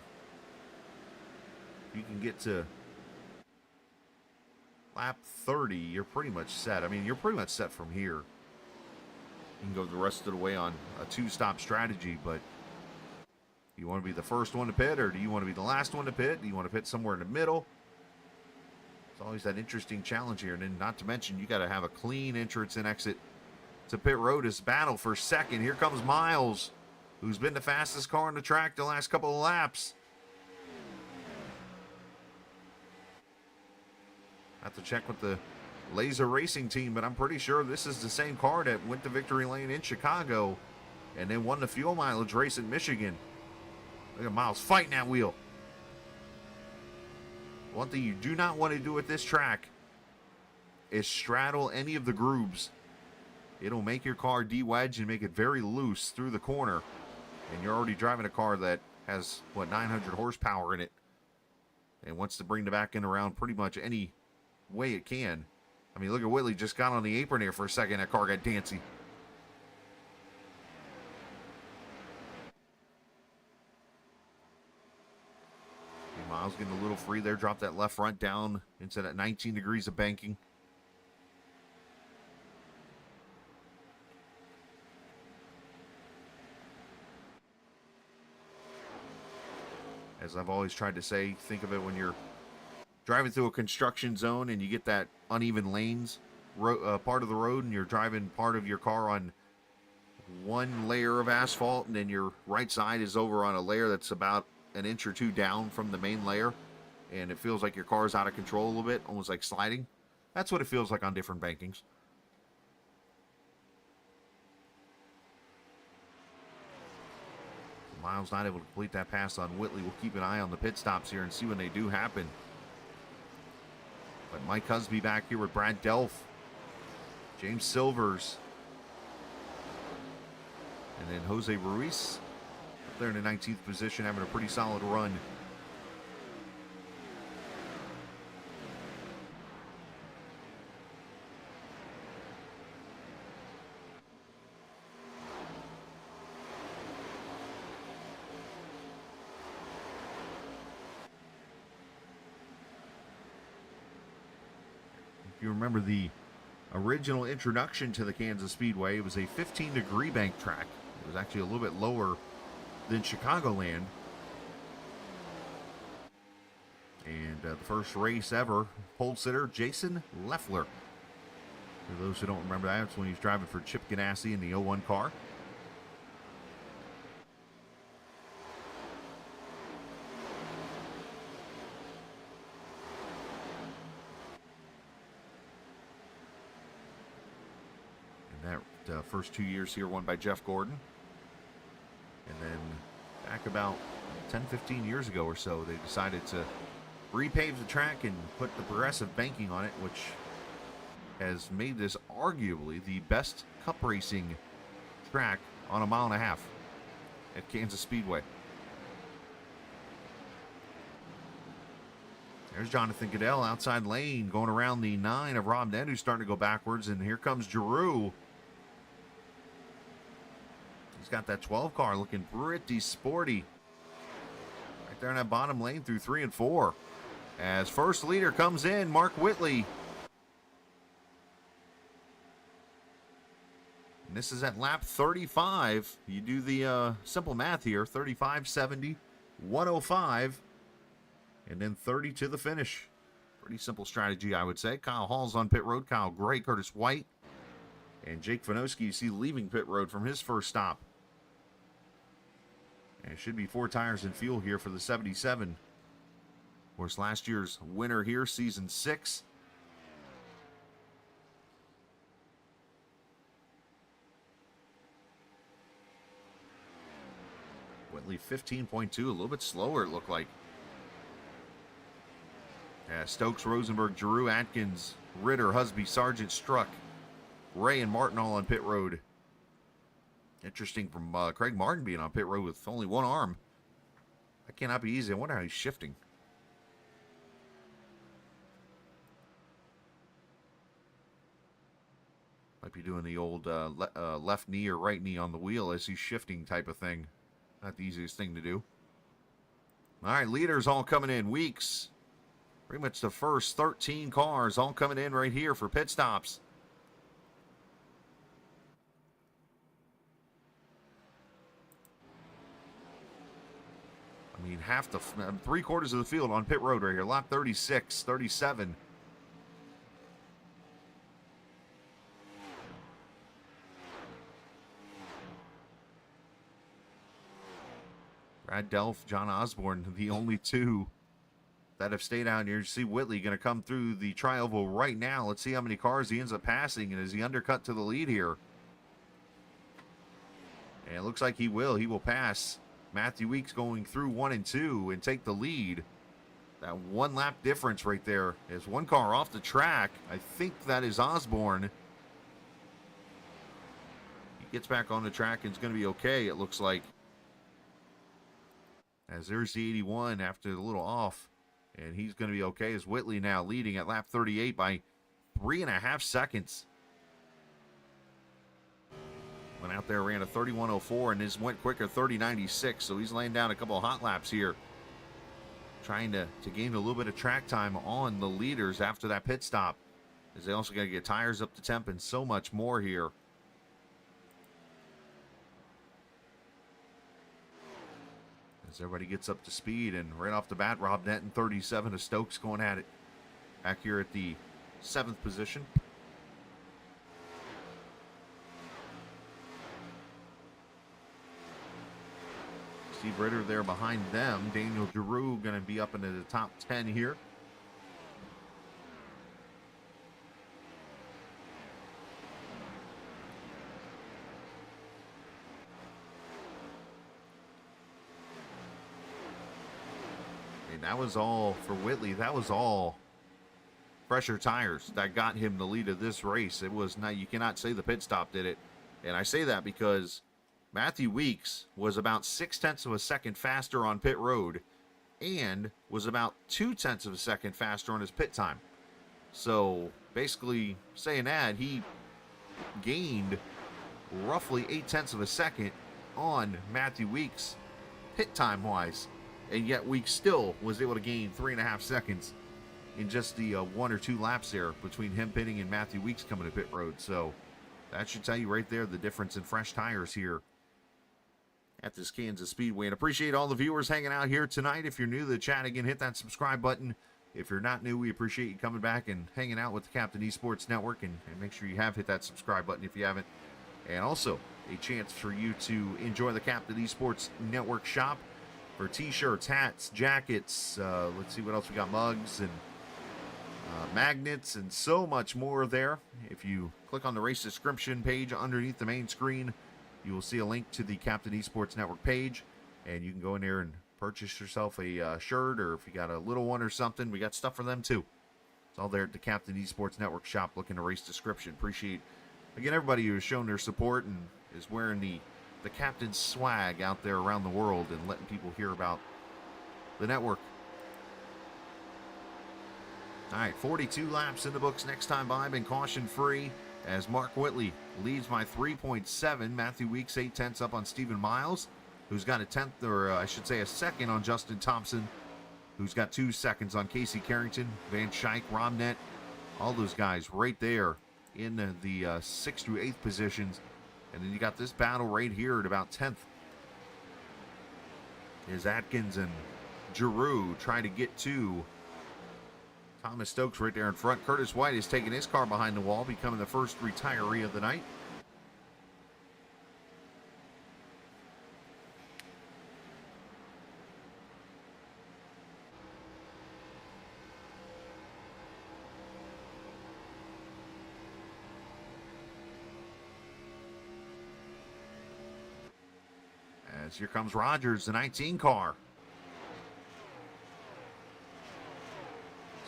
If you can get to lap 30, you're pretty much set. I mean, you're pretty much set from here. You can go the rest of the way on a two-stop strategy, but do you want to be the first one to pit, or do you want to be the last one to pit? Do you want to pit somewhere in the middle? It's always that interesting challenge here. And then not to mention, you got to have a clean entrance and exit to pit road. As battle for second. Here comes Miles, who's been the fastest car on the track the last couple of laps. Have to check with the Laser Racing team, but I'm pretty sure this is the same car that went to victory lane in Chicago and then won the fuel mileage race in Michigan. Look at Miles fighting that wheel. One thing you do not want to do at this track is straddle any of the grooves. It'll make your car de-wedge and make it very loose through the corner. And you're already driving a car that has, 900 horsepower in it. And wants to bring the back end around pretty much any way it can. I mean, look at Whitley just got on the apron here for a second. That car got dancy. Okay, Miles getting a little free there. Drop that left front down into that 19 degrees of banking. As I've always tried to say, think of it when you're driving through a construction zone and you get that uneven lanes part of the road, and you're driving part of your car on one layer of asphalt, and then your right side is over on a layer that's about an inch or two down from the main layer, and it feels like your car is out of control a little bit, almost like sliding. That's what it feels like on different bankings. Miles not able to complete that pass on Whitley. We'll keep an eye on the pit stops here and see when they do happen. But Mike Husby back here with Brad Delph, James Silvers, and then Jose Ruiz up there in the 19th position, having a pretty solid run. If you remember the original introduction to the Kansas Speedway, it was a 15-degree bank track. It was actually a little bit lower than Chicagoland. And the first race ever, pole sitter Jason Leffler. For those who don't remember that, it's when he was driving for Chip Ganassi in the 01 car. First 2 years here won by Jeff Gordon. And then back about 10-15 years ago or so, they decided to repave the track and put the progressive banking on it, which has made this arguably the best cup racing track on a 1.5 miles at Kansas Speedway. There's Jonathan Goodell outside lane going around the 9 of Rob Nett, who's starting to go backwards, and here comes Giroux. He's got that 12 car looking pretty sporty. Right there in that bottom lane through 3 and 4. As first leader comes in, Mark Whitley. And this is at lap 35. You do the simple math here. 35, 70, 105, and then 30 to the finish. Pretty simple strategy, I would say. Kyle Hall's on pit road. Kyle Gray, Curtis White, and Jake Fanoski, you see leaving pit road from his first stop. And it should be 4 tires and fuel here for the 77. Of course, last year's winner here, season 6. Whitley 15.2, a little bit slower it looked like. Stokes, Rosenberg, Giroux, Atkins, Ritter, Husby, Sargent, Struck, Ray, and Martin all on pit road. Interesting from Craig Martin being on pit road with only one arm. That cannot be easy. I wonder how he's shifting. Might be doing the old left knee or right knee on the wheel as he's shifting type of thing. Not the easiest thing to do. All right, leaders all coming in. Weeks. Pretty much the first 13 cars all coming in right here for pit stops. I mean, half the, 3/4 of the field on pit road right here. Lap 36, 37. Brad Delph, John Osborne, the only two that have stayed out here. You see Whitley going to come through the tri-oval right now. Let's see how many cars he ends up passing, and is he undercut to the lead here? And it looks like he will. He will pass Matthew Weeks going through 1 and 2 and take the lead. That 1 lap difference right there is one car off the track. I think that is Osborne. He gets back on the track and it's going to be okay, it looks like. As there's the 81 after the little off. And he's going to be okay as Whitley now leading at lap 38 by 3.5 seconds. Went out there, ran a 31.04 and this went quicker, 30.96. So he's laying down a couple of hot laps here. Trying to gain a little bit of track time on the leaders after that pit stop. As they also got to get tires up to temp and so much more here. As everybody gets up to speed, and right off the bat, Rob Denton, 37 of Stokes going at it. Back here at the 7th position. Steve Ritter there behind them. Daniel Giroux going to be up into the top 10 here. And that was all for Whitley. That was all fresher tires that got him the lead of this race. It was not, you cannot say the pit stop did it. And I say that because Matthew Weeks was about 0.6 of a second faster on pit road and was about 0.2 of a second faster on his pit time. So basically saying that, he gained roughly 0.8 of a second on Matthew Weeks pit time wise. And yet Weeks still was able to gain 3.5 seconds in just the 1 or 2 laps there between him pitting and Matthew Weeks coming to pit road. So that should tell you right there the difference in fresh tires here at this Kansas Speedway. And appreciate all the viewers hanging out here tonight. If you're new to the chat, again, hit that subscribe button. If you're not new, we appreciate you coming back and hanging out with the Captain Esports Network. And make sure you have hit that subscribe button if you haven't. And also a chance for you to enjoy the Captain Esports Network shop for t-shirts, hats, jackets. Let's see what else we got. Mugs and magnets and so much more there. If you click on the race description page underneath the main screen, you will see a link to the Captain Esports Network page, and you can go in there and purchase yourself a shirt, or if you got a little one or something, we got stuff for them too. It's all there at the Captain Esports Network shop. Look in the race description. Appreciate, again, everybody who has shown their support and is wearing the Captain's swag out there around the world and letting people hear about the network. All right, 42 laps in the books next time by. Been caution free as Mark Whitley leads by 3.7. Matthew Weeks 0.8 up on Stephen Miles, who's got a 10th, or I should say a second on Justin Thompson, who's got 2 seconds on Casey Carrington, Van Schaik, Romnet, all those guys right there in the 6th through 8th positions. And then you got this battle right here at about 10th. Is Atkins and Giroux trying to get to Thomas Stokes right there in front. Curtis White is taking his car behind the wall, becoming the first retiree of the night. As here comes Rogers, the 19 car.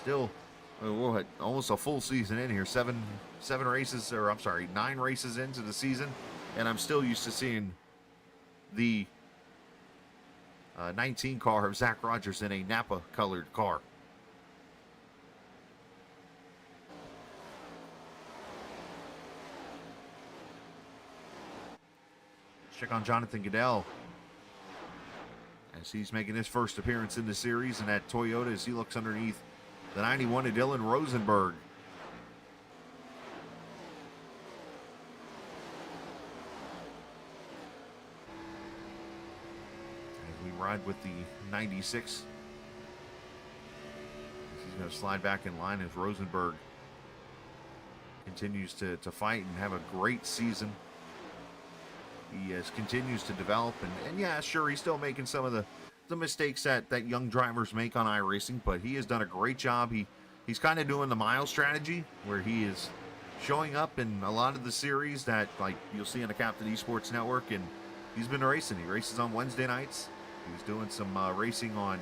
Still, we'll almost a full season in here. 7 races, or I'm sorry, 9 races into the season. And I'm still used to seeing the 19 car of Zach Rogers in a Napa-colored car. Check on Jonathan Goodell as he's making his first appearance in the series, and that Toyota as he looks underneath the 91 of Dylan Rosenberg. As we ride with the 96. He's going to slide back in line as Rosenberg continues to fight and have a great season. He continues to develop, and yeah, sure, he's still making some of the mistakes that young drivers make on iRacing, but he has done a great job. He's kind of doing the mile strategy, where he is showing up in a lot of the series that, like, you'll see on the Captain eSports Network, and he's been racing. He races on Wednesday nights. He's doing some racing on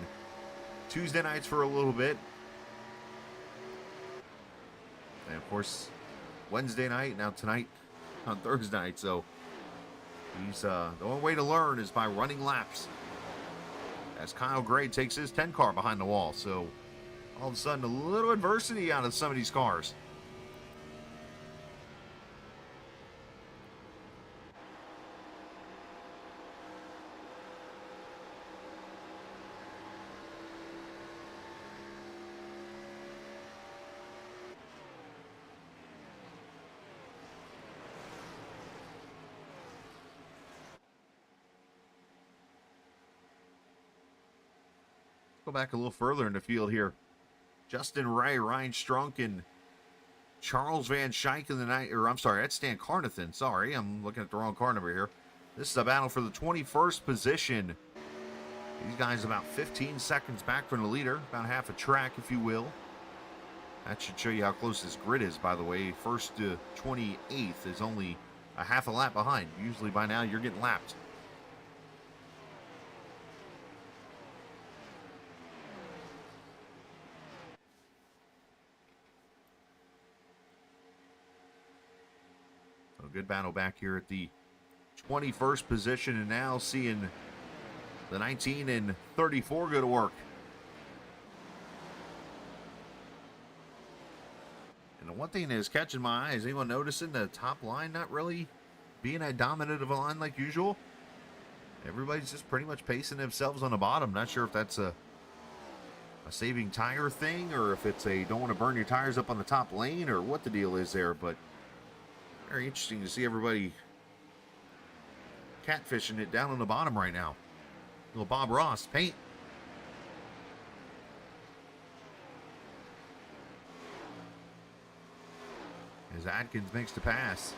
Tuesday nights for a little bit. And, of course, Wednesday night, now tonight on Thursday night, so he's the only way to learn is by running laps. As Kyle Gray takes his 10 car behind the wall, so all of a sudden a little adversity out of some of these cars. Go back a little further in the field here. Justin Ray, Ryan Strunk, and Charles Van Schaik in the night, or I'm sorry, that's Stan Carnathan. Sorry, I'm looking at the wrong car number here. This is a battle for the 21st position. These guys about 15 seconds back from the leader, about half a track, if you will. That should show you how close this grid is, by the way. First to 28th is only a half a lap behind. Usually by now you're getting lapped. A good battle back here at the 21st position, and now seeing the 19 and 34 go to work. And the one thing that is catching my eye is anyone noticing the top line not really being as dominant of a line like usual? Everybody's just pretty much pacing themselves on the bottom. Not sure if that's a saving tire thing, or if it's a don't want to burn your tires up on the top lane, or what the deal is there, but very interesting to see everybody catfishing it down on the bottom right now. Little Bob Ross paint. As Adkins makes the pass.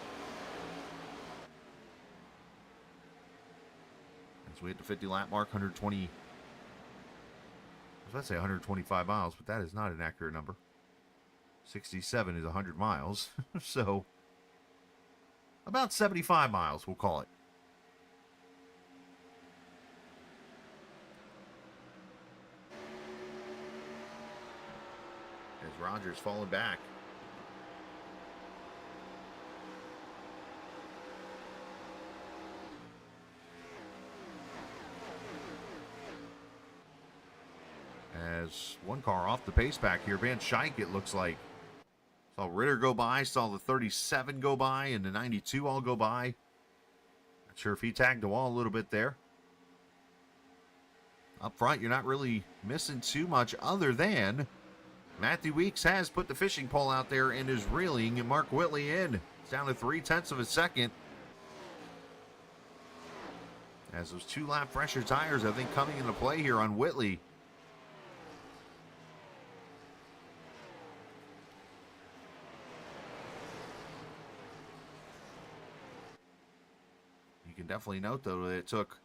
As we hit the 50 lap mark, 120. I was about to say 125 miles, but that is not an accurate number. 67 is 100 miles. So about 75 miles, we'll call it. As Rogers falling back. As one car off the pace back here, Van Schaik, it looks like. Saw Ritter go by, saw the 37 go by, and the 92 all go by. Not sure if he tagged the wall a little bit there. Up front, you're not really missing too much other than Matthew Weeks has put the fishing pole out there and is reeling Mark Whitley in. It's down to 0.3 of a second. As those 2-lap pressure tires, I think, coming into play here on Whitley. You can definitely note, though, that it took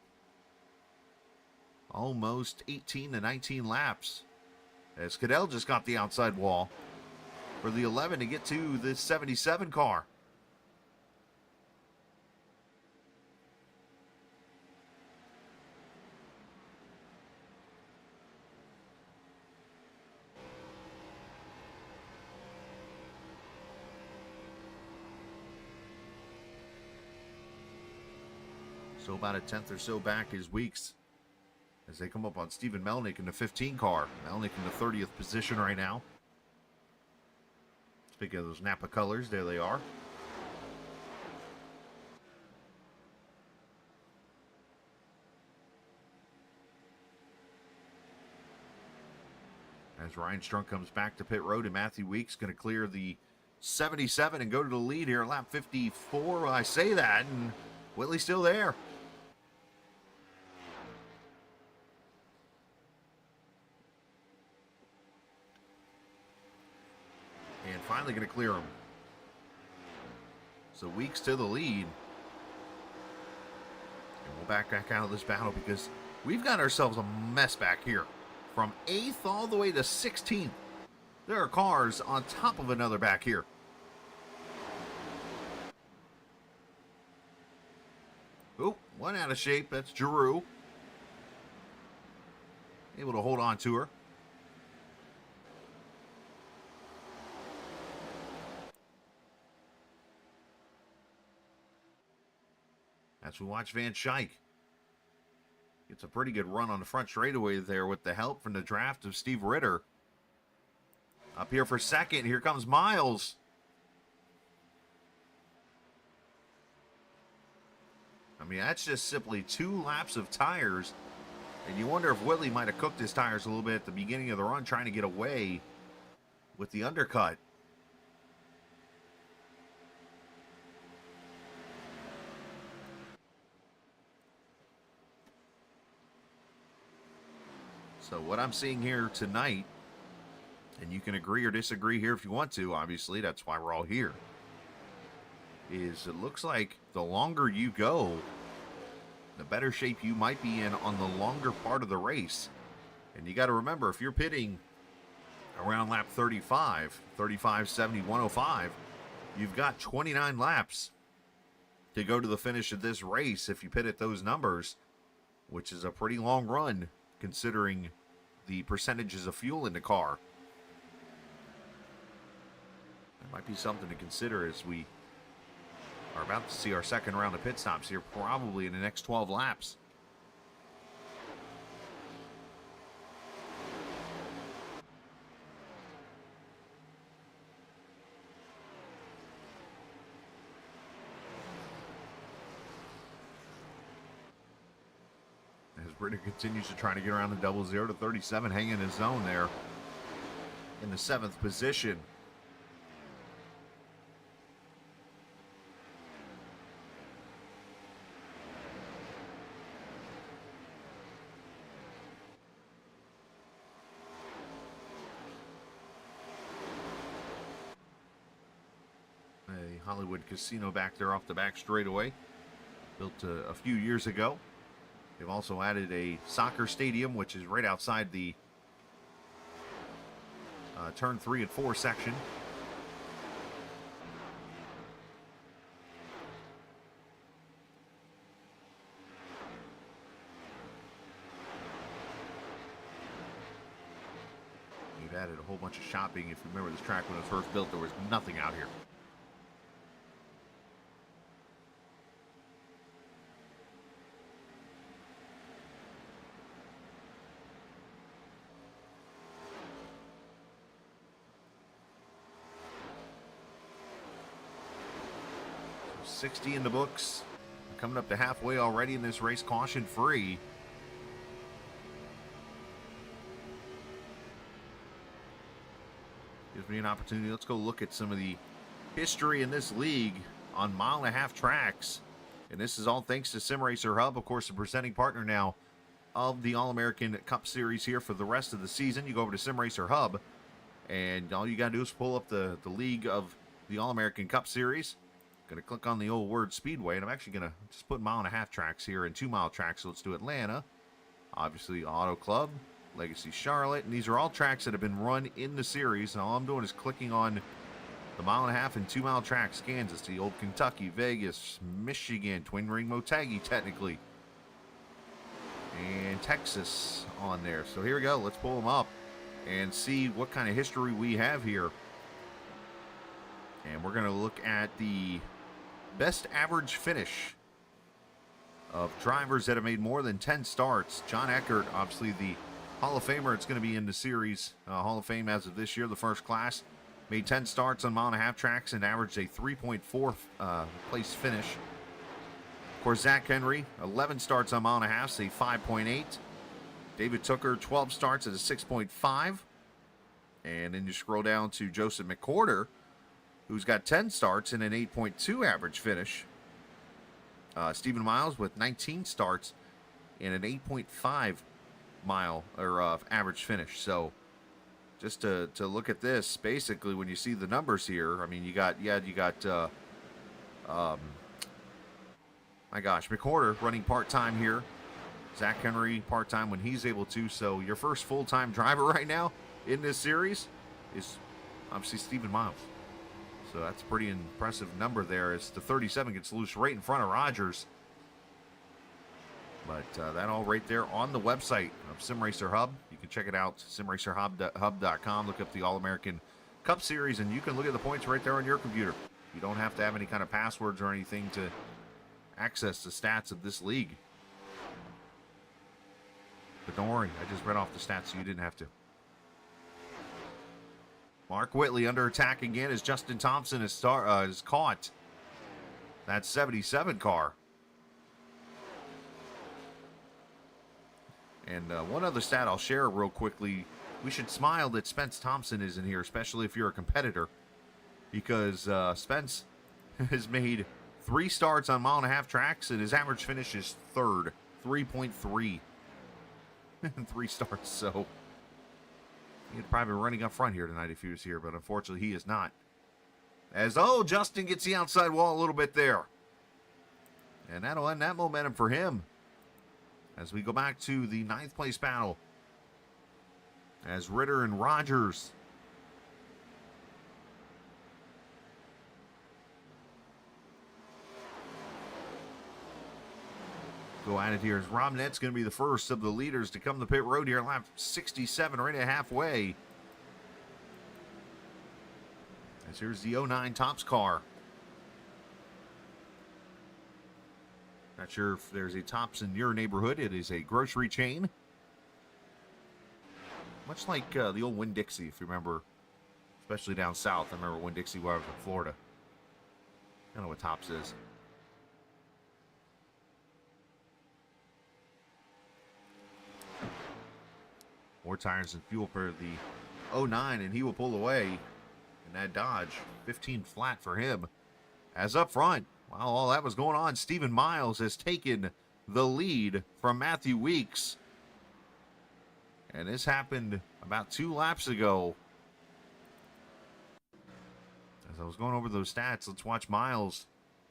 almost 18 to 19 laps as Cadell just got the outside wall for the 11 to get to the 77 car. So about a tenth or so back is Weeks as they come up on Stephen Melnick in the 15 car. Melnick in the 30th position right now. Speaking of those Napa colors, there they are. As Ryan Strunk comes back to pit road, and Matthew Weeks going to clear the 77 and go to the lead here, lap 54. Well, I say that, and Whitley's still there. And finally going to clear him. So Weeks to the lead. And we'll back out of this battle because we've got ourselves a mess back here. From 8th all the way to 16th. There are cars on top of another back here. Oh, one out of shape. That's Giroux. Able to hold on to her. As we watch Van Schaik. Gets a pretty good run on the front straightaway there with the help from the draft of Steve Ritter. Up here for second. Here comes Miles. I mean, that's just simply 2 laps of tires. And you wonder if Whitley might have cooked his tires a little bit at the beginning of the run, trying to get away with the undercut. So what I'm seeing here tonight, and you can agree or disagree here if you want to, obviously, that's why we're all here, is it looks like the longer you go, the better shape you might be in on the longer part of the race. And you got to remember, if you're pitting around lap 35, 70, 105, you've got 29 laps to go to the finish of this race if you pit at those numbers, which is a pretty long run considering the percentages of fuel in the car. That might be something to consider as we are about to see our second round of pit stops here, probably in the next 12 laps. As Ritter continues to try to get around the 00 to 37, hanging his zone there in the 7th position. A Hollywood casino back there off the back straightaway, built a few years ago. They've also added a soccer stadium, which is right outside the turn 3 and 4 section. They've added a whole bunch of shopping. If you remember this track when it was first built, there was nothing out here. 60 in the books. Coming up to halfway already in this race, caution free. Gives me an opportunity. Let's go look at some of the history in this league on 1.5 tracks. And this is all thanks to Sim Racer Hub, of course, the presenting partner now of the All-American Cup Series here for the rest of the season. You go over to Sim Racer Hub, and all you got to do is pull up the league of the All-American Cup Series. Going to click on the old word Speedway, and I'm actually going to just put 1.5 tracks here and 2-mile tracks. So let's do Atlanta, obviously Auto Club, Legacy Charlotte, and these are all tracks that have been run in the series. And all I'm doing is clicking on the 1.5 and 2-mile tracks: Kansas, the old Kentucky, Vegas, Michigan, Twin Ring Motegi technically, and Texas on there. So here we go. Let's pull them up and see what kind of history we have here. And we're going to look at the best average finish of drivers that have made more than 10 starts. John Eckert, obviously the Hall of Famer, it's going to be in the series. Hall of Fame as of this year, the first class. Made 10 starts on mile-and-a-half tracks and averaged a 3.4 place finish. Of course, Zach Henry, 11 starts on mile-and-a-half, a 5.8. David Tooker, 12 starts at a 6.5. And then you scroll down to Joseph McCorder, who's got 10 starts and an 8.2 average finish. Stephen Miles with 19 starts and an 8.5 mile or average finish. So just to look at this, basically when you see the numbers here, I mean, you got my gosh, McCorder running part-time here. Zach Henry part-time when he's able to. So your first full-time driver right now in this series is obviously Stephen Miles. So that's a pretty impressive number there as the 37 gets loose right in front of Rogers. But that all right there on the website of SimRacer Hub. You can check it out, simracerhub.com. Look up the All-American Cup Series, and you can look at the points right there on your computer. You don't have to have any kind of passwords or anything to access the stats of this league. But don't worry, I just read off the stats so you didn't have to. Mark Whitley under attack again as Justin Thompson is caught that 77 car. And one other stat I'll share real quickly. We should smile that Spence Thompson isn't here, especially if you're a competitor, because Spence has made 3 starts on mile-and-a-half tracks, and his average finish is third, 3.3 in 3 starts. So he'd probably be running up front here tonight if he was here, but unfortunately he is not. As, Justin gets the outside wall a little bit there. And that'll end that momentum for him. As we go back to the 9th place battle. As Ritter and Rogers go at it here. As Rob Nett's going to be the first of the leaders to come to pit road here. Lap 67, right at halfway. As here's the 09 Tops car. Not sure if there's a Tops in your neighborhood. It is a grocery chain. Much like the old Winn-Dixie, if you remember, especially down south. I remember Winn-Dixie when I was in Florida. I don't know what Tops is. More tires and fuel for the 09, and he will pull away in that Dodge. 15 flat for him. As up front, while all that was going on, Stephen Miles has taken the lead from Matthew Weeks. And this happened about 2 laps ago. As I was going over those stats, let's watch Miles,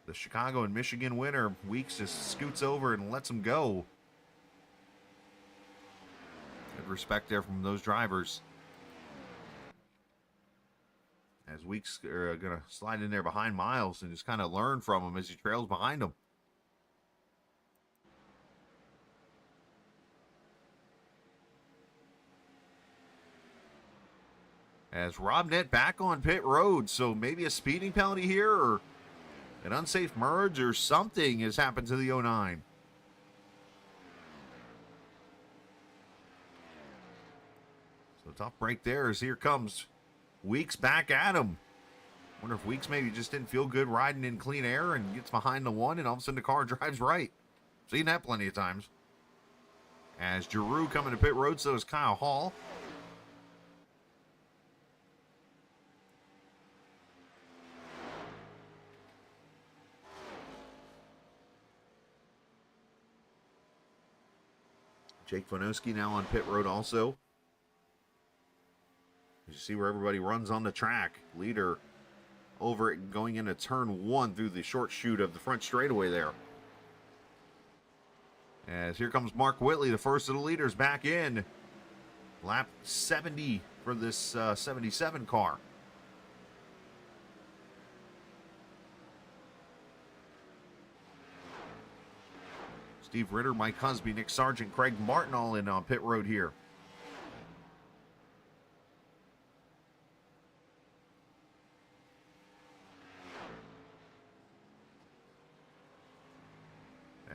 the Chicago and Michigan winner. Weeks just scoots over and lets him go. Good respect there from those drivers. As Weeks are going to slide in there behind Miles and just kind of learn from him as he trails behind him. As Rob Nett back on pit road, so maybe a speeding penalty here or an unsafe merge or something has happened to the 09. So tough break there as here comes Weeks back at him. Wonder if Weeks maybe just didn't feel good riding in clean air and gets behind the one and all of a sudden the car drives right. Seen that plenty of times. As Giroux coming to pit road, so is Kyle Hall. Jake Fonoski now on pit road also. You see where everybody runs on the track. Leader over it going into turn 1 through the short chute of the front straightaway there. As here comes Mark Whitley, the first of the leaders, back in. Lap 70 for this 77 car. Steve Ritter, Mike Husby, Nick Sargent, Craig Martin all in on pit road here.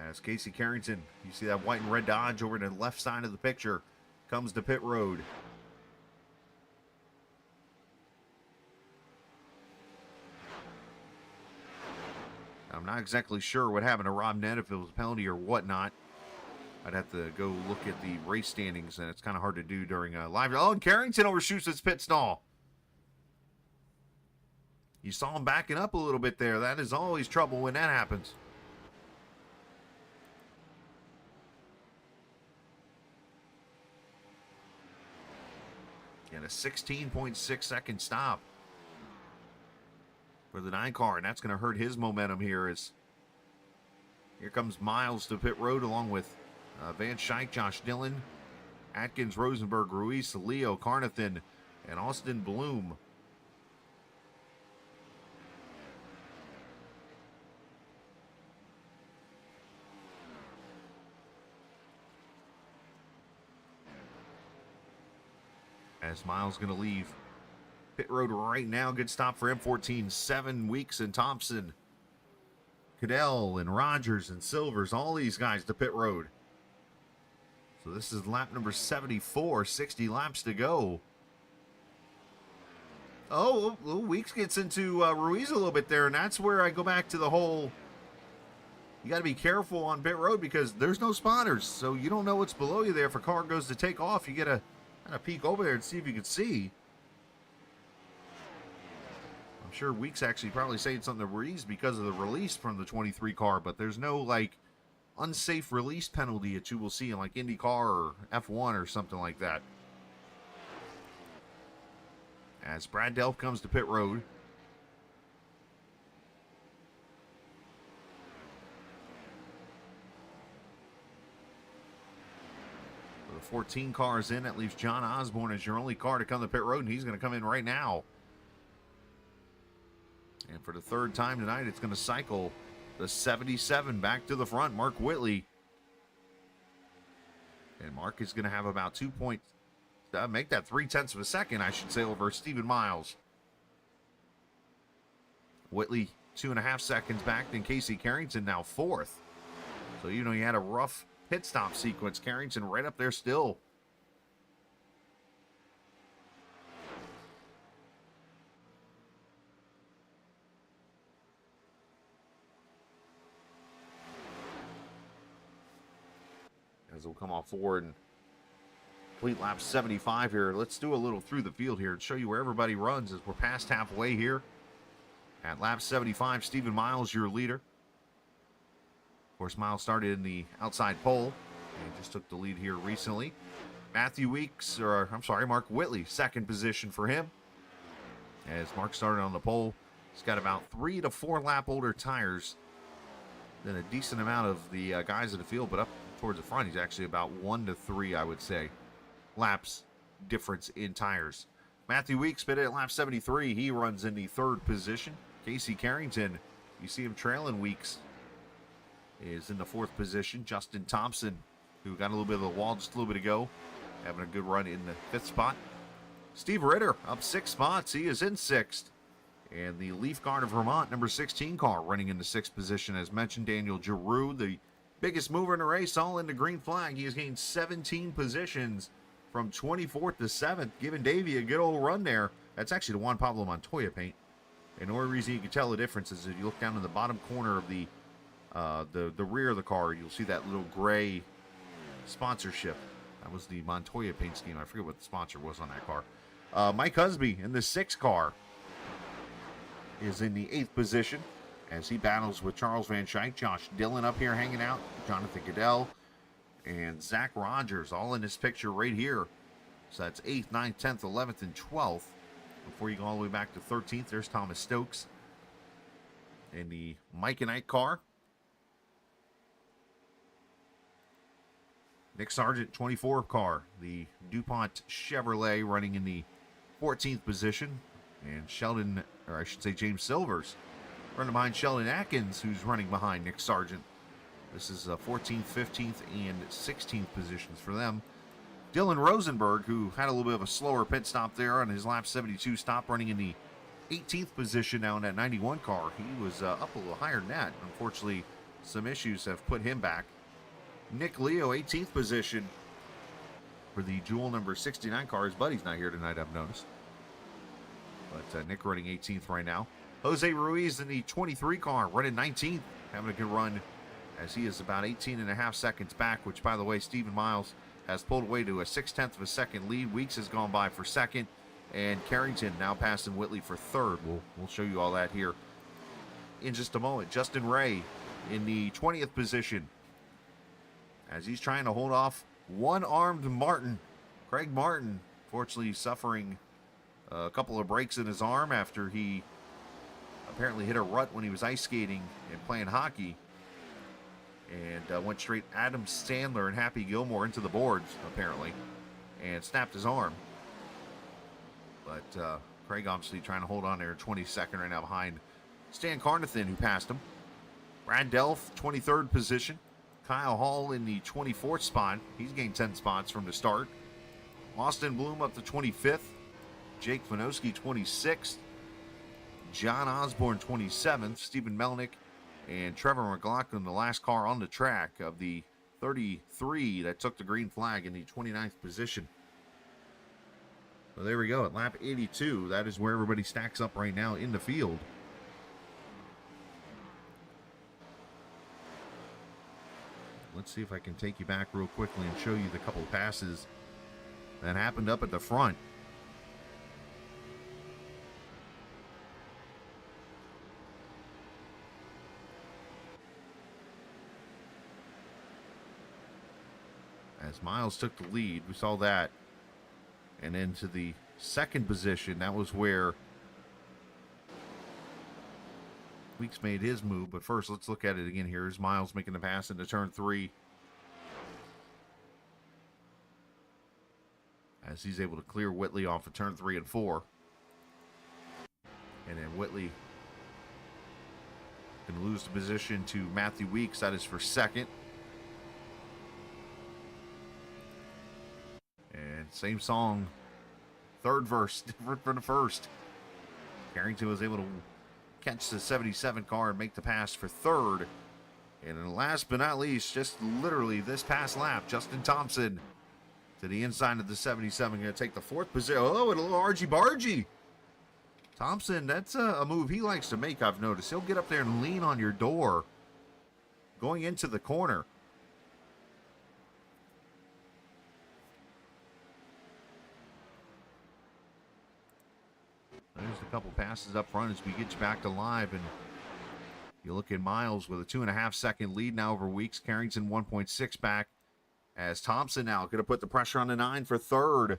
As Casey Carrington, you see that white and red Dodge over to the left side of the picture, comes to pit road. I'm not exactly sure what happened to Rob Nett, if it was a penalty or whatnot. I'd have to go look at the race standings, and it's kind of hard to do during a live. Oh, and Carrington overshoots his pit stall. You saw him backing up a little bit there. That is always trouble when that happens. And a 16.6 second stop for the 9 car, and that's going to hurt his momentum here. As here comes Miles to pit road along with Van Schaik, Josh Dillon, Atkins, Rosenberg, Ruiz, Leo, Carnathan, and Austin Bloom. As Miles going to leave pit road right now. Good stop for M14. 7 Weeks and Thompson, Cadell and Rogers and Silvers. All these guys to pit road. So this is lap number 74. 60 laps to go. Oh, Weeks gets into Ruiz a little bit there. And that's where I go back to the whole, you got to be careful on pit road because there's no spotters. So you don't know what's below you there. If a car goes to take off, you get to kind of peek over there and see if you can see. I'm sure Weeks actually probably saying something to Ruiz because of the release from the 23 car, but there's no like unsafe release penalty that you will see in like IndyCar or F1 or something like that. As Brad Delp comes to pit road. The 14 cars in, that leaves John Osborne as your only car to come to pit road, and he's going to come in right now. And for the 3rd time tonight, it's going to cycle the 77 back to the front, Mark Whitley. And Mark is going to have about 2 points, make that 0.3 of a second, I should say, over Stephen Miles. Whitley 2.5 seconds back, then Casey Carrington now 4th. So, you know, you had a rough pit stop sequence. Carrington right up there still. As we'll come off forward and complete lap 75 here. Let's do a little through the field here and show you where everybody runs as we're past halfway here. At lap 75, Stephen Miles, your leader. Of course, Miles started in the outside pole and just took the lead here recently. Matthew Weeks, or I'm sorry, Mark Whitley, 2nd position for him. As Mark started on the pole, he's got about 3 to 4 lap older tires than a decent amount of the guys in the field, but up towards the front, he's actually about 1 to 3, I would say, laps difference in tires. Matthew Weeks pitted at lap 73. He runs in the 3rd position. Casey Carrington, you see him trailing Weeks, is in the 4th position. Justin Thompson, who got a little bit of the wall just a little bit ago, having a good run in the 5th spot. Steve Ritter up 6 spots. He is in 6th. And the Leaf Guard of Vermont, number 16 car, running in the 6th position. As mentioned, Daniel Giroux, the biggest mover in the race, all in the green flag. He has gained 17 positions from 24th to 7th, giving Davey a good old run there. That's actually the Juan Pablo Montoya paint. And the only reason you can tell the difference is if you look down in the bottom corner of the rear of the car, you'll see that little gray sponsorship. That was the Montoya paint scheme. I forget what the sponsor was on that car. Mike Husby in the 6th car is in the 8th position as he battles with Charles Van Schaik, Josh Dillon up here hanging out, Jonathan Cadell, and Zach Rogers all in this picture right here. So that's 8th, 9th, 10th, 11th, and 12th. Before you go all the way back to 13th, there's Thomas Stokes in the Mike and Ike car. Nick Sargent, 24 car, the DuPont Chevrolet, running in the 14th position. And Sheldon, or I should say James Silvers, running behind Sheldon Atkins, who's running behind Nick Sargent. This is 14th, 15th, and 16th positions for them. Dylan Rosenberg, who had a little bit of a slower pit stop there on his lap 72 stop, running in the 18th position now in that 91 car. He was up a little higher than that. Unfortunately, some issues have put him back. Nick Leo, 18th position for the Jewel number 69 car. His buddy's not here tonight, I've noticed. But Nick running 18th right now. Jose Ruiz in the 23 car running 19th, having a good run as he is about 18 and a half seconds back, which, by the way, Stephen Miles has pulled away to a 0.6 of a second lead. Weeks has gone by for second, and Carrington now passing Whitley for third. We'll show you all that here in just a moment. Justin Ray in the 20th position as he's trying to hold off one-armed Martin. Craig Martin, fortunately, suffering a couple of breaks in his arm after he apparently hit a rut when he was ice skating and playing hockey, and went straight Adam Sandler and Happy Gilmore into the boards, apparently, and snapped his arm. But Craig obviously trying to hold on there, 22nd right now behind Stan Carnathan, who passed him. Brad Delph, 23rd position. Kyle Hall in the 24th spot. He's gained 10 spots from the start. Austin Bloom up to 25th. Jake Vanoski, 26th. John Osborne, 27th. Stephen Melnick and Trevor McLaughlin, the last car on the track of the 33 that took the green flag, in the 29th position. So there we go, at lap 82. That is where everybody stacks up right now in the field. Let's see if I can take you back real quickly and show you the couple of passes that happened up at the front. As Miles took the lead, we saw that. And into the second position, that was where Weeks made his move. But first, let's look at it again here. Here's Miles making the pass into turn 3. As he's able to clear Whitley off of turn 3 and 4. And then Whitley can lose the position to Matthew Weeks. That is for second. And same song, third verse, different from the first. Carrington was able to catch the 77 car and make the pass for third. And then last but not least, just literally this past lap, Justin Thompson to the inside of the 77, going to take the fourth position. Oh, and a little argy-bargy. Thompson, that's a move he likes to make, I've noticed. He'll get up there and lean on your door going into the corner. There's a couple passes up front as we get you back to live, and you look at Miles with a 2.5 second lead now over Weeks. Carrington 1.6 back, as Thompson now going to put the pressure on the 9 for third.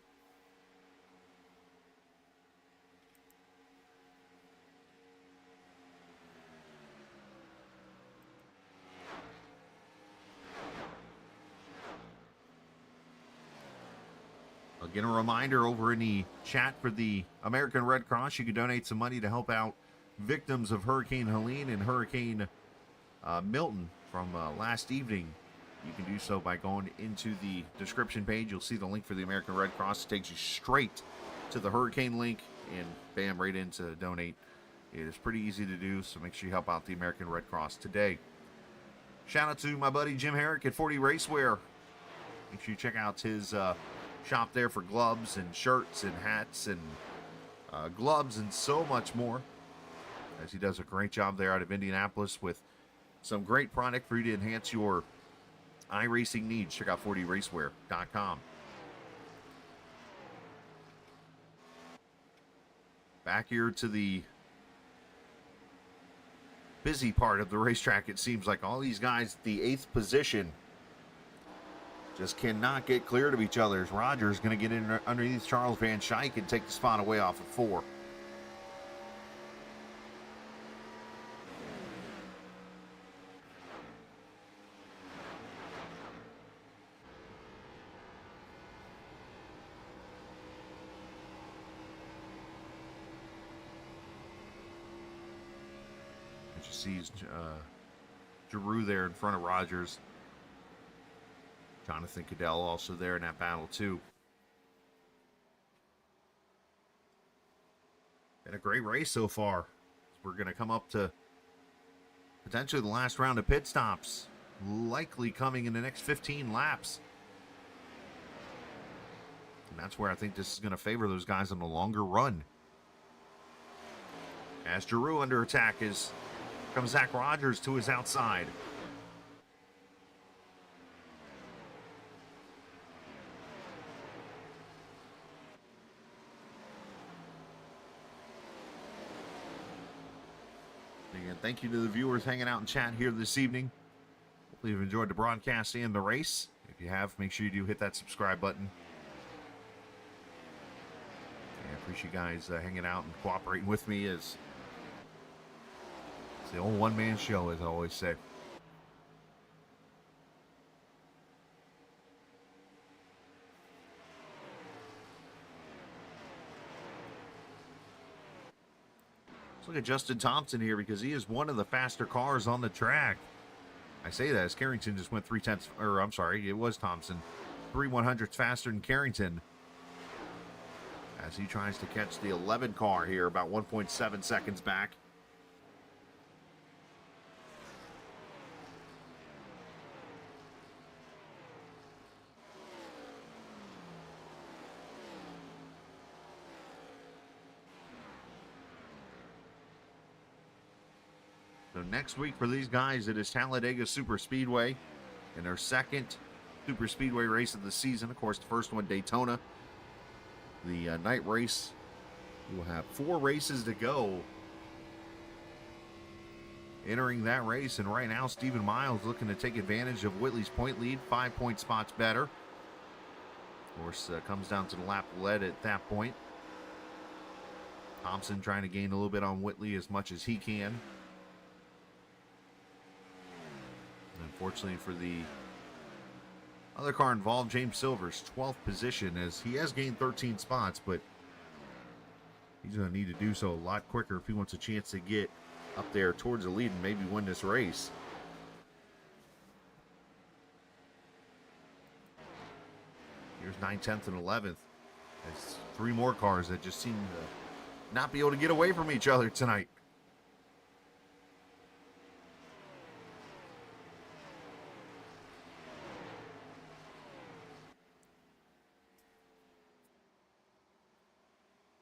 Again, a reminder over in the chat for the American Red Cross, you can donate some money to help out victims of Hurricane Helene and Hurricane Milton from last evening. You can do so by going into the description page. You'll see the link for the American Red Cross. It takes you straight to the hurricane link, and bam, right into donate. It is pretty easy to do, so make sure you help out the American Red Cross today. Shout out to my buddy Jim Herrick at 40 Racewear. Make sure you check out his shop there for gloves and shirts and hats and gloves and so much more, as he does a great job there out of Indianapolis with some great product for you to enhance your iRacing needs. Check out 40racewear.com. Back here to the busy part of the racetrack. It seems like all these guys at the 8th position just cannot get clear of each other. Rogers going to get in underneath Charles Van Schaik and take the spot away off of 4. And you see Giroux there in front of Rogers. Jonathan Cadell also there in that battle too. Been a great race so far. We're going to come up to potentially the last round of pit stops, likely coming in the next 15 laps. And that's where I think this is going to favor those guys on the longer run. As Giroux under attack comes Zach Rogers to his outside. Again, thank you to the viewers hanging out in chat here this evening. Hopefully you've enjoyed the broadcast and the race. If you have, make sure you do hit that subscribe button. I appreciate you guys hanging out and cooperating with me as it's the old one-man show, as I always say. Let's look at Justin Thompson here because he is one of the faster cars on the track. I say that as Carrington just went 3/10, or I'm sorry, it was Thompson. 3/100ths faster than Carrington, as he tries to catch the 11 car here, about 1.7 seconds back. So next week for these guys, it is Talladega Super Speedway in their second Super Speedway race of the season. Of course, the first one, Daytona. The night race, we'll have 4 races to go entering that race. And right now, Stephen Miles looking to take advantage of Whitley's point lead, 5-point spots better. Of course, comes down to the lap led at that point. Thompson trying to gain a little bit on Whitley as much as he can. Unfortunately for the other car involved, James Silver's 12th position, as he has gained 13 spots, but he's going to need to do so a lot quicker if he wants a chance to get up there towards the lead and maybe win this race. Here's 9th, 10th, and 11th. There's 3 more cars that just seem to not be able to get away from each other tonight.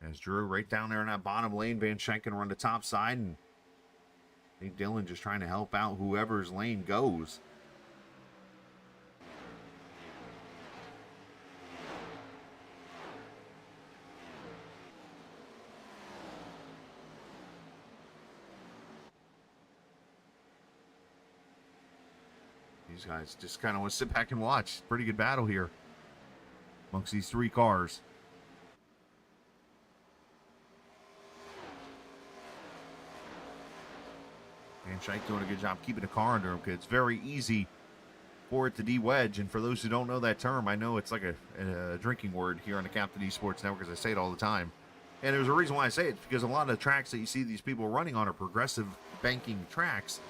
As Drew right down there in that bottom lane, Van Schenken run the top side, and I think Dylan just trying to help out whoever's lane goes. These guys just kind of want to sit back and watch. Pretty good battle here amongst these 3 cars. And Shank doing a good job keeping the car under him, because it's very easy for it to de-wedge. And for those who don't know that term, I know it's like a drinking word here on the Captain eSports Network, because I say it all the time. And there's a reason why I say it, because a lot of the tracks that you see these people running on are progressive banking tracks.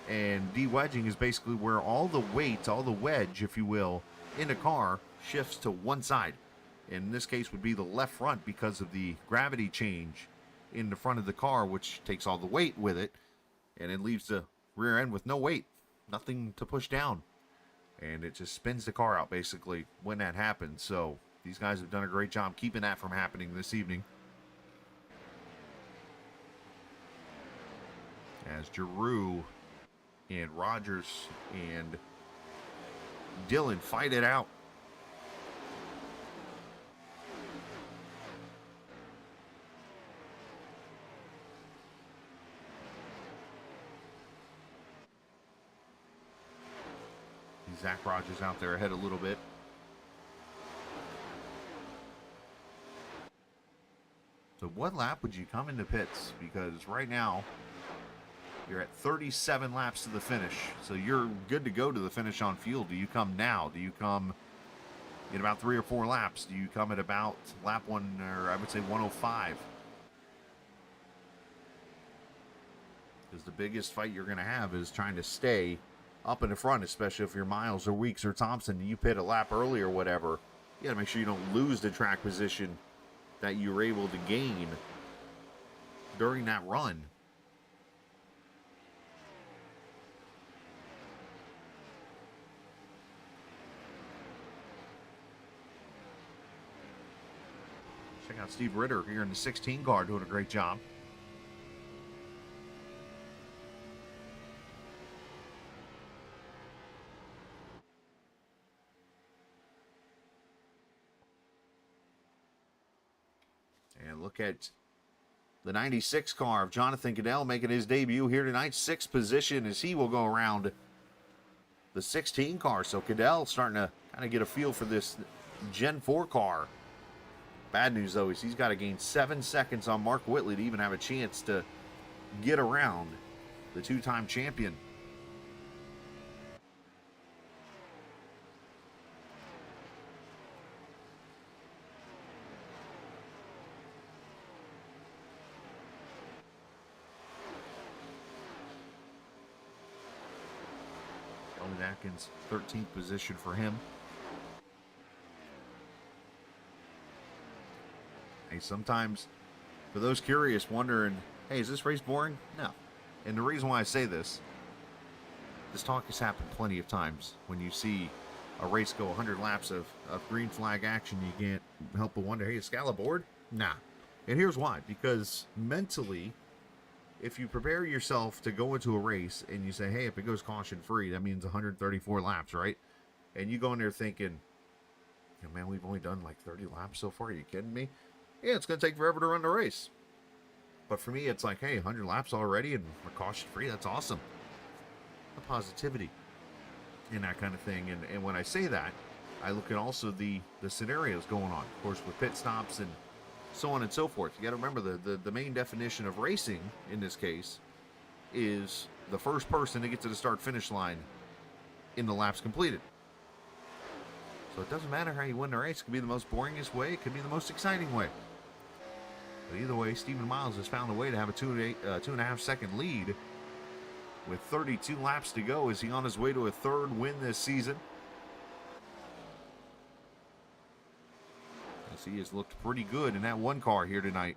And de-wedging is basically where all the weight, all the wedge, if you will, in the car shifts to one side. In this case would be the left front, because of the gravity change in the front of the car, which takes all the weight with it. And it leaves the rear end with no weight, nothing to push down. And it just spins the car out, basically, when that happens. So these guys have done a great job keeping that from happening this evening. As Giroux and Rogers and Dylan fight it out. Zach Rogers out there ahead a little bit. So what lap would you come into pits? Because right now you're at 37 laps to the finish. So you're good to go to the finish on fuel. Do you come now? Do you come in about 3 or 4 laps? Do you come at about lap 1, or I would say 105? Because the biggest fight you're going to have is trying to stay up in the front, especially if you're Miles or Weeks or Thompson, you pit a lap early or whatever. You got to make sure you don't lose the track position that you were able to gain during that run. Check out Steve Ritter here in the 16 car doing a great job. And look at the 96 car of Jonathan Cadell making his debut here tonight. 6th position as he will go around the 16 car. So Cadell starting to kind of get a feel for this Gen 4 car. Bad news, though, is he's got to gain 7 seconds on Mark Whitley to even have a chance to get around the two-time champion. Kelvin Atkins, 13th position for him. Hey, sometimes, for those curious, wondering, hey, is this race boring? No. And the reason why I say this talk has happened plenty of times. When you see a race go 100 laps of green flag action, you can't help but wonder, hey, is Scala bored? Nah. And here's why. Because mentally, if you prepare yourself to go into a race and you say, hey, if it goes caution-free, that means 134 laps, right? And you go in there thinking, oh, man, we've only done like 30 laps so far. Are you kidding me? Yeah, it's going to take forever to run the race. But for me, it's like, hey, 100 laps already and we're caution-free. That's awesome. The positivity and that kind of thing. And when I say that, I look at also the scenarios going on, of course, with pit stops and so on and so forth. You got to remember the main definition of racing in this case is the first person to get to the start-finish line in the laps completed. So it doesn't matter how you win the race. It could be the most boringest way. It could be the most exciting way. But either way, Stephen Miles has found a way to have a 2.5 second lead with 32 laps to go. Is he on his way to a third win this season? As he has looked pretty good in that one car here tonight.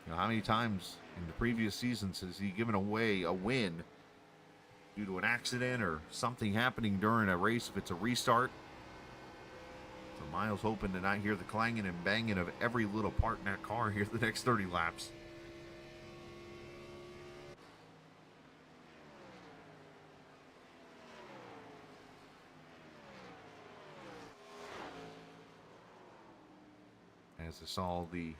You know, how many times in the previous seasons has he given away a win due to an accident or something happening during a race if it's a restart? So Miles hoping to not hear the clanging and banging of every little part in that car here the next 30 laps. As I saw the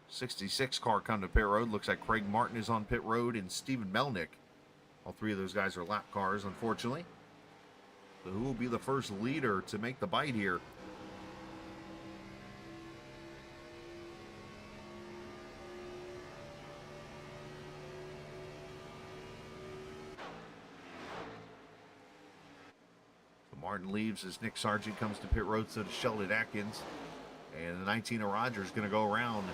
66 car come to pit road. Looks like Craig Martin is on pit road and Stephen Melnick. All three of those guys are lap cars, unfortunately. So who will be the first leader to make the bite here? So Martin leaves as Nick Sargent comes to pit road, so does Sheldon Atkins. And the 19 of Rogers is going to go around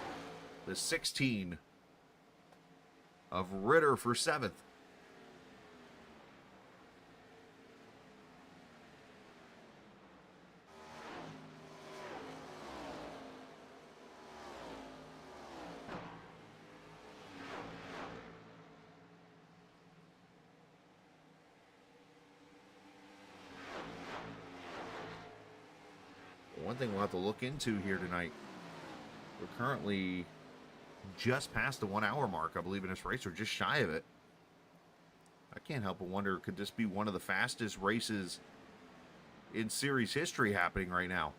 the 16 of Ritter for 7th. One thing we'll have to look into here tonight, we're currently just past the 1 hour mark, I believe, in this race, or just shy of it. I can't help but wonder, could this be one of the fastest races in series history happening right now?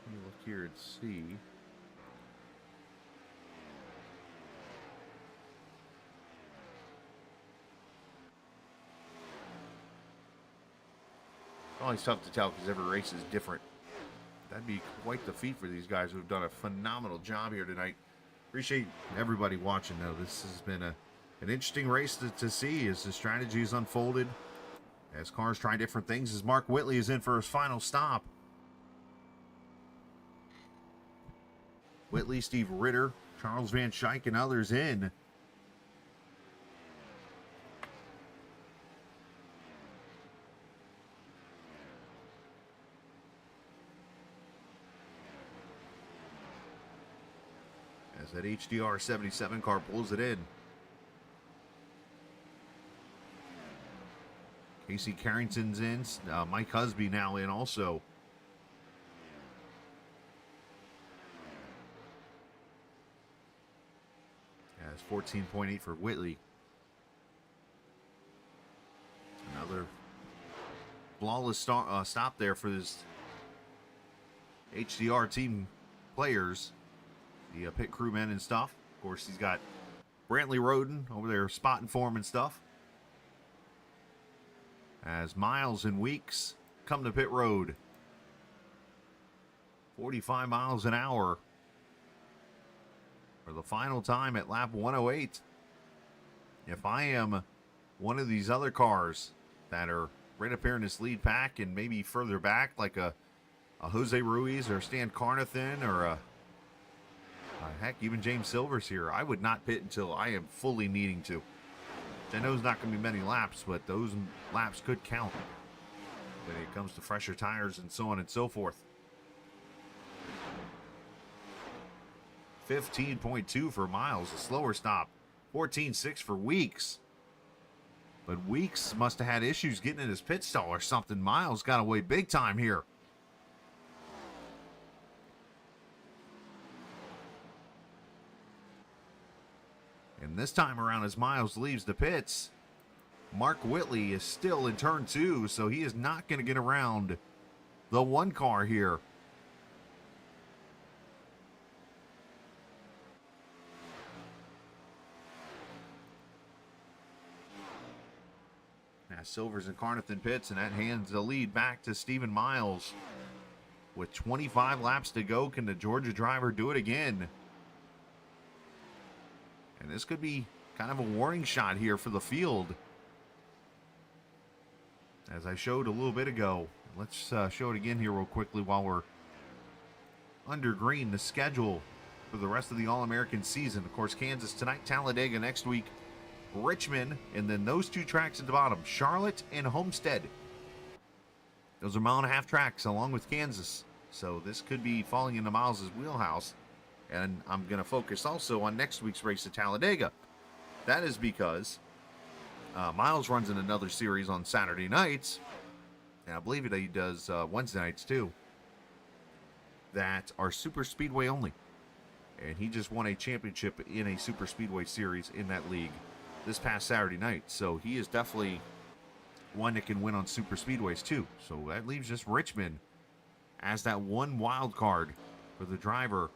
Let me look here and see. Always tough to tell because every race is different. That'd be quite the feat for these guys who have done a phenomenal job here tonight. Appreciate everybody watching, though. This has been an interesting race to see as the strategy is unfolded, as cars try different things, as Mark Whitley is in for his final stop. Whitley, Steve Ritter, Charles Van Schaik, and others in. As that HDR 77 car pulls it in. Casey Carrington's in. Mike Husby now in also. As 14.8 for Whitley. Another flawless stop there for this HDR team players. The pit crewmen and stuff. Of course, he's got Brantley Roden over there spotting for him and stuff. As Miles and Weeks come to pit road. 45 miles an hour for the final time at lap 108. If I am one of these other cars that are right up here in this lead pack and maybe further back, like a Jose Ruiz or Stan Carnathan or heck, even James Silver's here, I would not pit until I am fully needing to. I know it's not going to be many laps, but those laps could count when it comes to fresher tires and so on and so forth. 15.2 for Miles, a slower stop. 14.6 for Weeks. But Weeks must have had issues getting in his pit stall or something. Miles got away big time here. And this time around, as Miles leaves the pits, Mark Whitley is still in turn 2, so he is not going to get around the one car here. Now Silvers and Carnathan pits, and that hands the lead back to Stephen Miles. With 25 laps to go, can the Georgia driver do it again? And this could be kind of a warning shot here for the field. As I showed a little bit ago. Let's show it again here real quickly while we're under green. The schedule for the rest of the All-American season. Of course, Kansas tonight, Talladega next week, Richmond, and then those two tracks at the bottom, Charlotte and Homestead. Those are mile-and-a-half tracks along with Kansas. So this could be falling into Miles' wheelhouse. And I'm going to focus also on next week's race at Talladega. That is because Miles runs in another series on Saturday nights. And I believe that he does Wednesday nights too. That are super speedway only. And he just won a championship in a super speedway series in that league this past Saturday night. So he is definitely one that can win on super speedways too. So that leaves just Richmond as that one wild card for the driver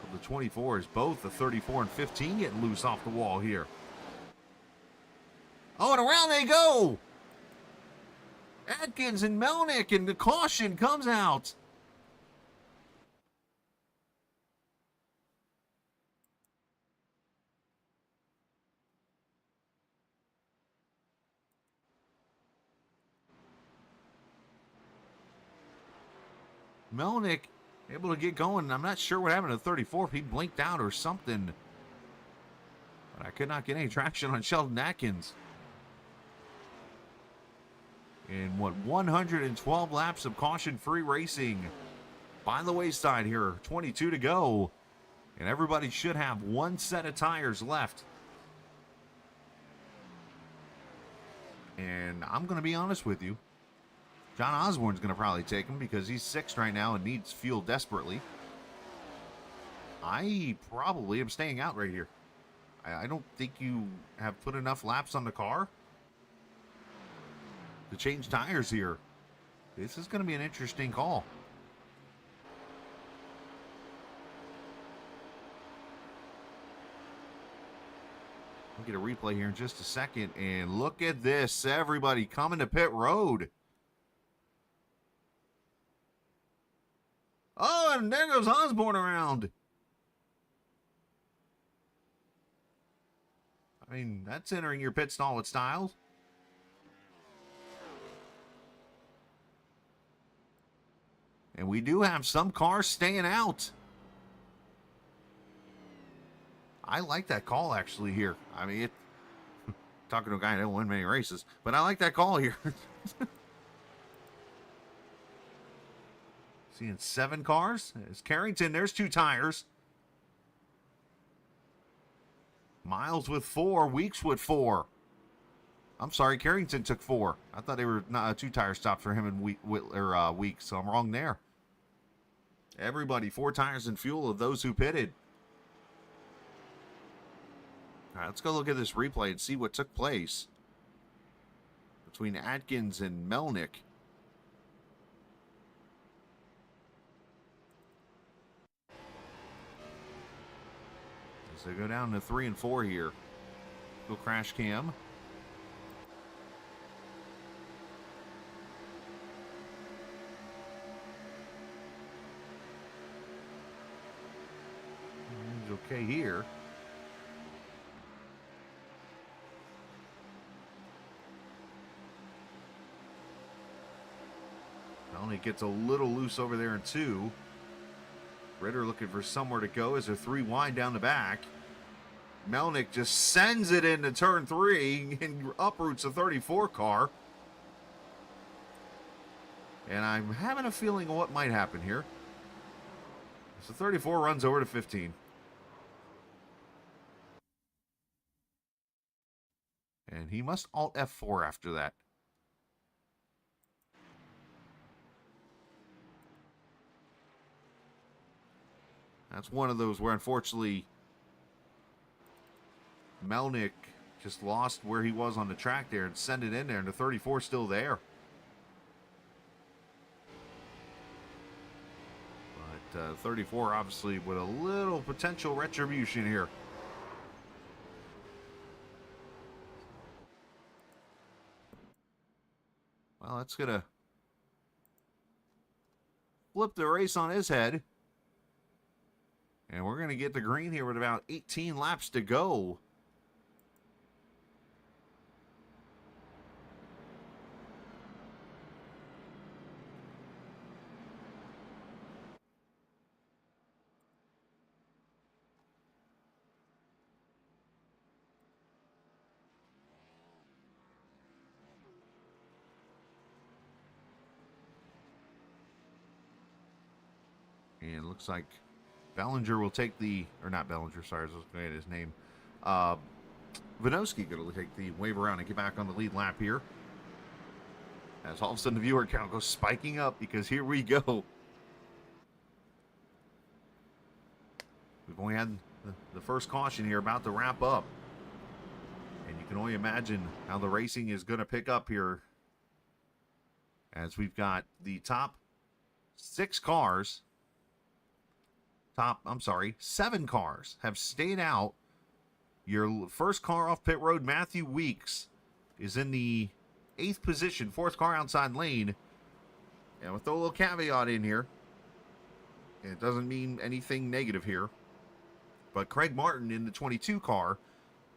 of the 24s. Both the 34 and 15 getting loose off the wall here. Oh, and around they go. Atkins and Melnick, and the caution comes out. Melnick able to get going. I'm not sure what happened to 34, if he blinked out or something. But I could not get any traction on Sheldon Atkins. In what, 112 laps of caution-free racing by the wayside here. 22 to go. And everybody should have one set of tires left. And I'm going to be honest with you. John Osborne's going to probably take him because he's sixth right now and needs fuel desperately. I probably am staying out right here. I don't think you have put enough laps on the car to change tires here. This is going to be an interesting call. We'll get a replay here in just a second. And look at this. Everybody coming to pit road. Oh, and there goes Osborne around. I mean, that's entering your pit stall with style. And we do have some cars staying out. I like that call actually here. I mean, talking to a guy that don't win many races, but I like that call here. Seeing 7 cars. There's Carrington. There's 2 tires. Miles with 4. Weeks with 4. I'm sorry, Carrington took 4. I thought they were not 2 tire stops for him in Weeks, so I'm wrong there. Everybody, 4 tires and fuel of those who pitted. All right, let's go look at this replay and see what took place between Atkins and Melnick. As they go down to 3 and 4 here. Go crash cam. He's okay here. Melnick gets a little loose over there in 2. Ritter looking for somewhere to go as they're 3 wide down the back. Melnick just sends it into turn 3 and uproots the 34 car. And I'm having a feeling of what might happen here. So 34 runs over to 15. And he must Alt F4 after that. That's one of those where, unfortunately, Melnick just lost where he was on the track there and sent it in there, and the 34 is still there. But 34 obviously with a little potential retribution here. Well, that's going to flip the race on his head. And we're going to get the green here with about 18 laps to go. And it looks like Bellinger will take the, or not Bellinger, sorry, I was looking at his name. Vinoski going to take the wave around and get back on the lead lap here. As all of a sudden the viewer count goes spiking up because here we go. We've only had the first caution here about to wrap up. And you can only imagine how the racing is going to pick up here. As we've got the top 6 cars. I'm sorry, 7 cars have stayed out. Your first car off pit road, Matthew Weeks, is in the 8th position, 4th car outside lane. And we'll throw a little caveat in here. It doesn't mean anything negative here. But Craig Martin in the 22 car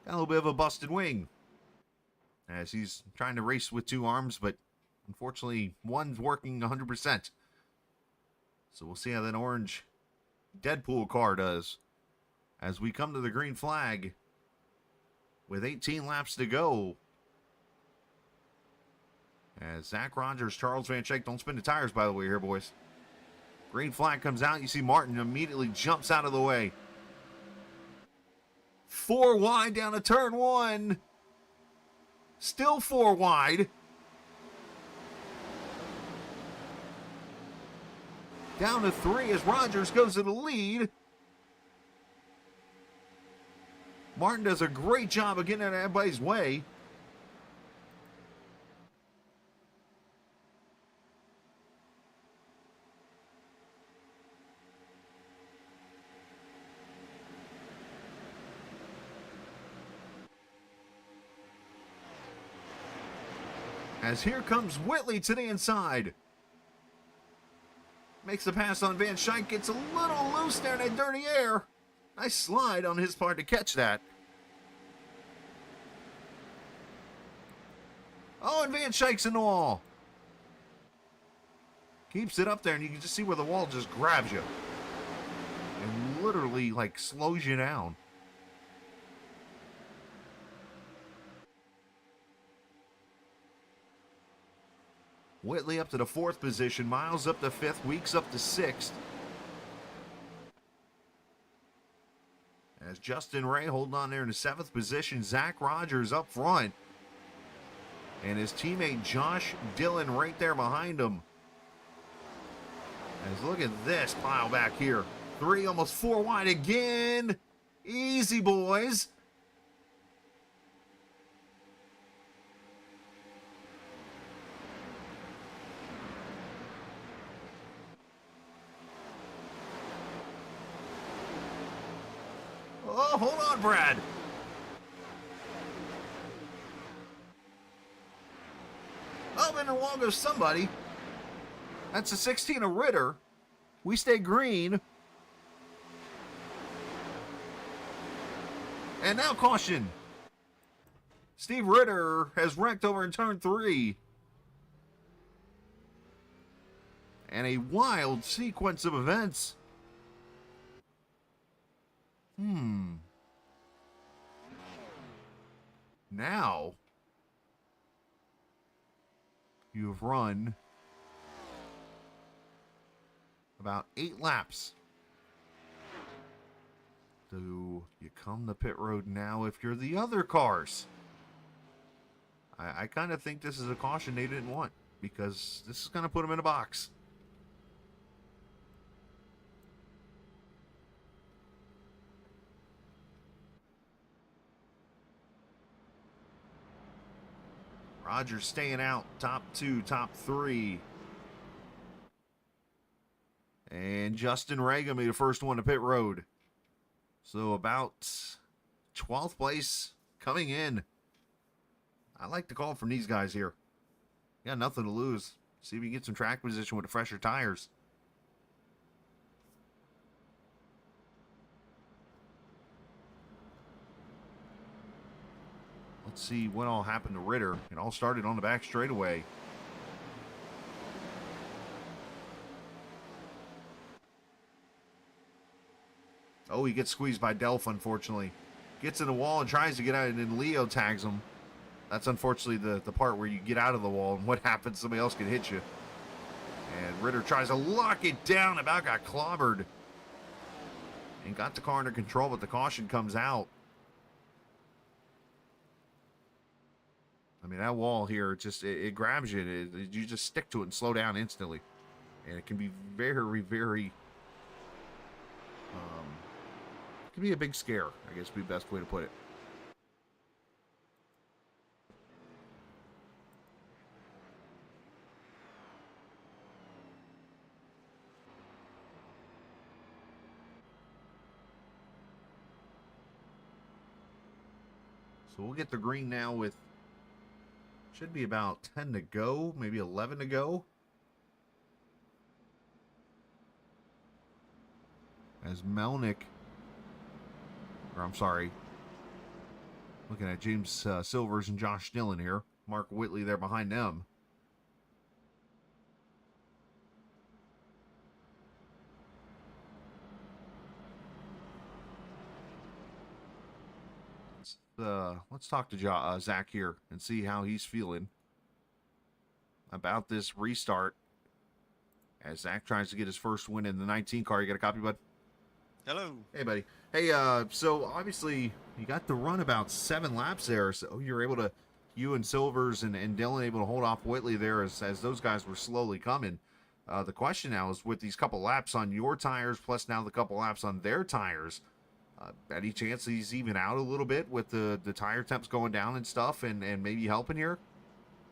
got a little bit of a busted wing. As he's trying to race with 2 arms, but unfortunately one's working 100%. So we'll see how that orange Deadpool car does as we come to the green flag with 18 laps to go. As Zach Rogers, Charles Van Schaik, don't spin the tires by the way here, boys. Green flag comes out. You see Martin immediately jumps out of the way. 4 wide down to turn 1. Still 4 wide. Down to 3 as Rogers goes to the lead. Martin does a great job of getting out of everybody's way. As here comes Whitley to the inside. Makes the pass on Van Schaik, gets a little loose there in that dirty air. Nice slide on his part to catch that. Oh, and Van Schaik's in the wall. Keeps it up there, and you can just see where the wall just grabs you. And literally, like, slows you down. Whitley up to the 4th position. Miles up to 5th. Weeks up to 6th. As Justin Ray holding on there in the 7th position. Zach Rogers up front. And his teammate Josh Dillon right there behind him. As look at this pile back here. 3, almost 4 wide again. Easy, boys. Oh, hold on, Brad. Oh, and the wall goes somebody. That's a 16 of Ritter. We stay green. And now caution. Steve Ritter has wrecked over in turn 3. And a wild sequence of events. Now, you've run about 8 laps. Do you come to pit road now if you're the other cars? I kind of think this is a caution they didn't want, because this is going to put them in a box. Rogers staying out, top 2, top 3. And Justin Ray gonna be the first one to pit road. So about 12th place coming in. I like the call from these guys here. You got nothing to lose. See if you can get some track position with the fresher tires. Let's see what all happened to Ritter. It all started on the back straightaway. Oh, he gets squeezed by Delph, unfortunately. Gets in the wall and tries to get out, and then Leo tags him. That's unfortunately the part where you get out of the wall, and what happens, somebody else can hit you. And Ritter tries to lock it down, about got clobbered. And got the car under control, but the caution comes out. I mean, that wall here, it grabs you. You just stick to it and slow down instantly. And it can be very, very... it can be a big scare, I guess would be the best way to put it. So we'll get the green now with... should be about 10 to go, maybe 11 to go. As Melnick, or I'm sorry, looking at James Silvers and Josh Dillon here. Mark Whitley there behind them. Let's talk to Zach here and see how he's feeling about this restart. As Zach tries to get his first win in the 19 car. You got a copy, bud? Hello. Hey, buddy. Hey, so obviously you got to run about 7 laps there, so you're able to, you and Silvers and Dillon able to hold off Whitley there as those guys were slowly coming. The question now is, with these couple laps on your tires, plus now the couple laps on their tires, any chance he's even out a little bit with the tire temps going down and stuff, and maybe helping here?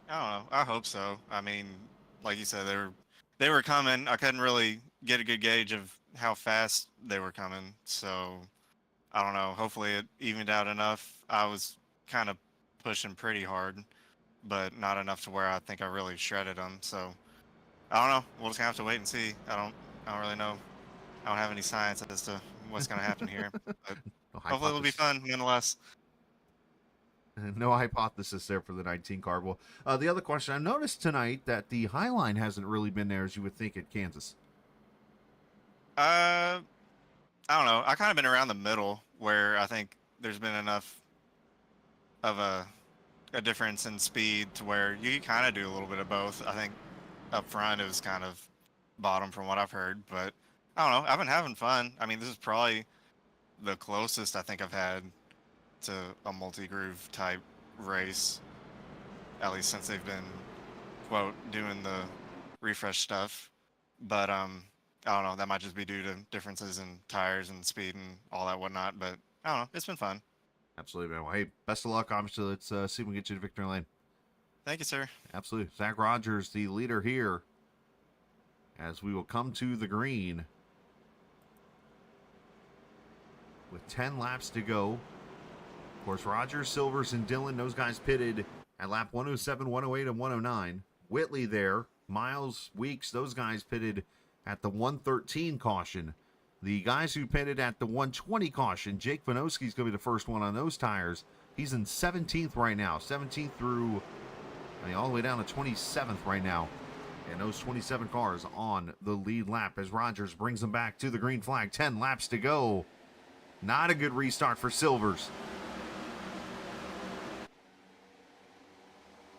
I don't know. I hope so. I mean, like you said, they were coming. I couldn't really get a good gauge of how fast they were coming, so I don't know. Hopefully it evened out enough. I was kind of pushing pretty hard, but not enough to where I think I really shredded them. So I don't know. We'll just have to wait and see. I don't really know. I don't have any science as to what's going to happen here. But hopefully it'll be fun nonetheless. No hypothesis there for the 19 car. Well, the other question, I noticed tonight that the Highline hasn't really been there as you would think at Kansas. I don't know. I kind of been around the middle where I think there's been enough of a difference in speed to where you kind of do a little bit of both. I think up front it was kind of bottom from what I've heard, but I don't know. I've been having fun. I mean, this is probably the closest I think I've had to a multi-groove type race, at least since they've been, quote, doing the refresh stuff. But I don't know, that might just be due to differences in tires and speed and all that whatnot, but I don't know, it's been fun. Absolutely, man. Well, hey, best of luck. Obviously, let's see if we can get you to victory lane. Thank you, sir. Absolutely. Zach Rogers, the leader here, as we will come to the green with 10 laps to go. Of course, Rogers, Silvers, and Dillon, those guys pitted at lap 107, 108, and 109. Whitley there, Miles, Weeks, those guys pitted at the 113 caution. The guys who pitted at the 120 caution, Jake Vanoski's going to be the first one on those tires. He's in 17th right now. 17th through, all the way down to 27th right now. And those 27 cars on the lead lap as Rogers brings them back to the green flag. 10 laps to go. Not a good restart for Silvers.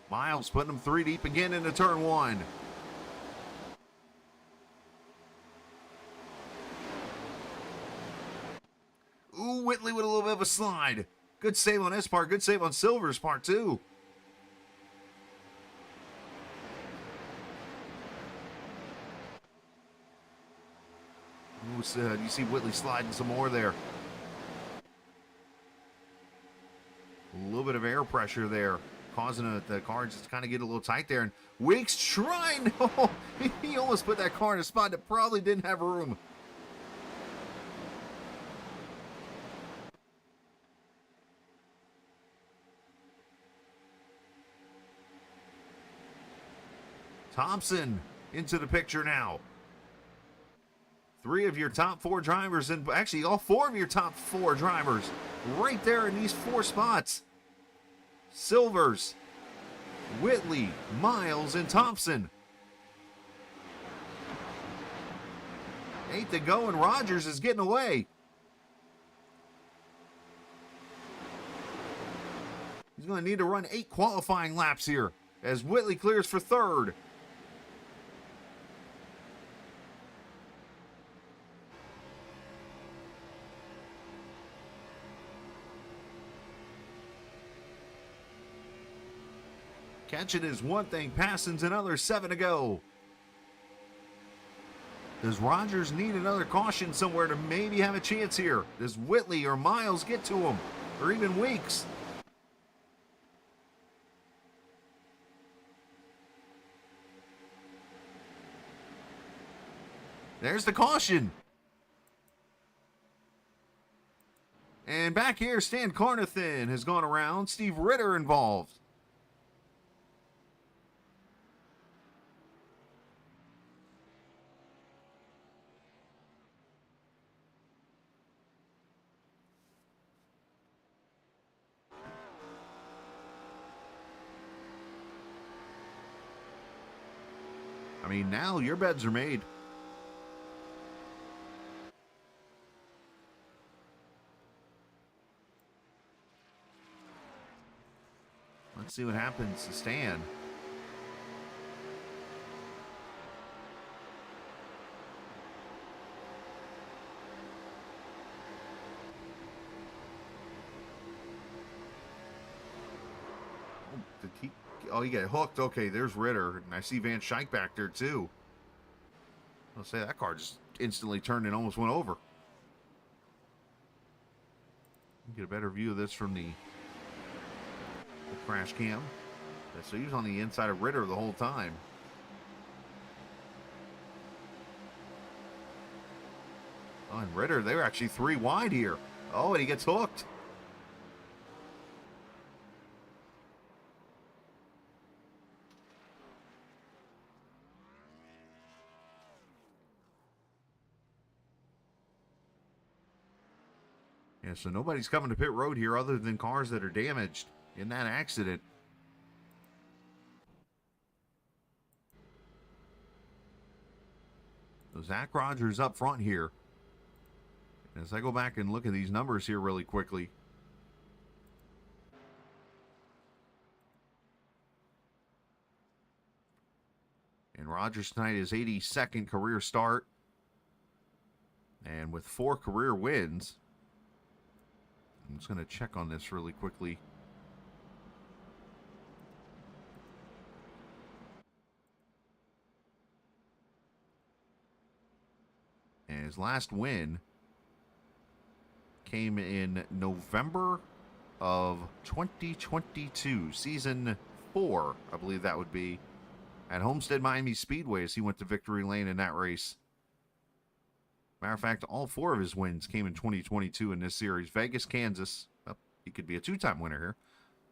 Miles putting them 3 deep again into turn 1. Ooh, Whitley with a little bit of a slide. Good save on his part. Good save on Silver's part, too. Ooh, you see Whitley sliding some more there. A little bit of air pressure there, causing the car just to kind of get a little tight there. And Weeks trying. Oh, he almost put that car in a spot that probably didn't have room. Thompson into the picture now. 3 of your top 4 drivers, and actually all 4 of your top 4 drivers right there in these 4 spots. Silvers, Whitley, Miles, and Thompson. 8 to go, and Rogers is getting away. He's going to need to run 8 qualifying laps here as Whitley clears for 3rd. Catching is one thing, passing's another. 7 to go. Does Rogers need another caution somewhere to maybe have a chance here? Does Whitley or Miles get to him? Or even Weeks? There's the caution. And back here, Stan Carnathan has gone around. Steve Ritter involved. I mean, now your beds are made. Let's see what happens to Stan. Oh, he got hooked. Okay, there's Ritter. And I see Van Schaik back there, too. I'll say that car just instantly turned and almost went over. Get a better view of this from the crash cam. So he was on the inside of Ritter the whole time. Oh, and Ritter, they were actually 3 wide here. Oh, and he gets hooked. Yeah, so nobody's coming to pit road here other than cars that are damaged in that accident. So Zach Rogers up front here. As I go back and look at these numbers here really quickly. And Rogers tonight is 82nd career start. And with 4 career wins. I'm just going to check on this really quickly. And his last win came in November of 2022, season 4, I believe that would be, at Homestead Miami Speedway as he went to victory lane in that race. Matter of fact, all 4 of his wins came in 2022 in this series. Vegas, Kansas, he could be a 2-time winner here.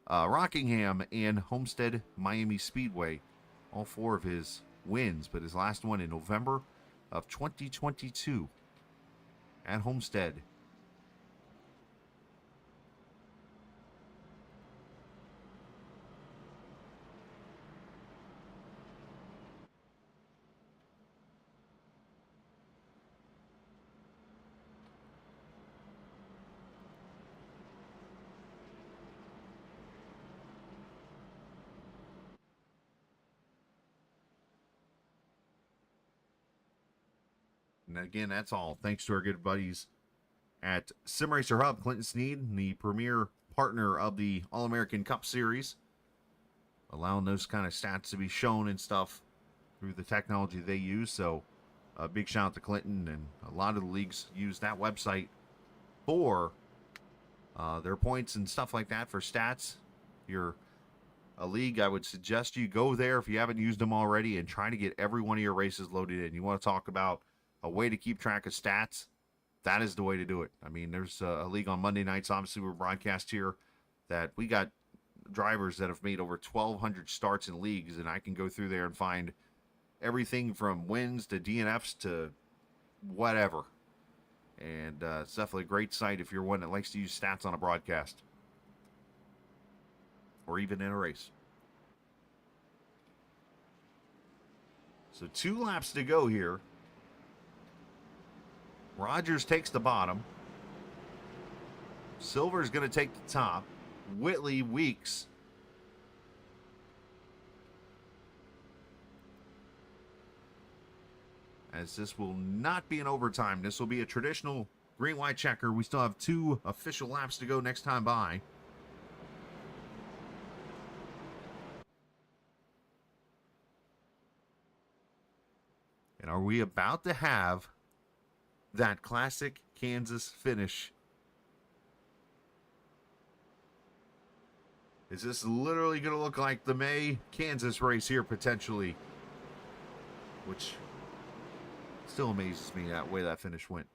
Rockingham and Homestead Miami Speedway, all 4 of his wins, but his last one in November of 2022 at Homestead. And again, that's all thanks to our good buddies at Sim Racer Hub. Clinton Sneed, the premier partner of the All-American Cup Series, allowing those kind of stats to be shown and stuff through the technology they use. So a big shout out to Clinton, and a lot of the leagues use that website for their points and stuff like that for stats. If you're a league, I would suggest you go there if you haven't used them already and try to get every one of your races loaded in. You want to talk about a way to keep track of stats, that is the way to do it. I mean, there's a league on Monday nights, obviously we're broadcast here, that we got drivers that have made over 1,200 starts in leagues, and I can go through there and find everything from wins to DNFs to whatever. And it's definitely a great site if you're one that likes to use stats on a broadcast or even in a race. So 2 laps to go here. Rogers takes the bottom. Silver's going to take the top. Whitley, Weeks. As this will not be an overtime. This will be a traditional green-white checker. We still have 2 official laps to go next time by. And are we about to have that classic Kansas finish? Is this literally going to look like the May Kansas race here potentially? Which still amazes me that way that finish went.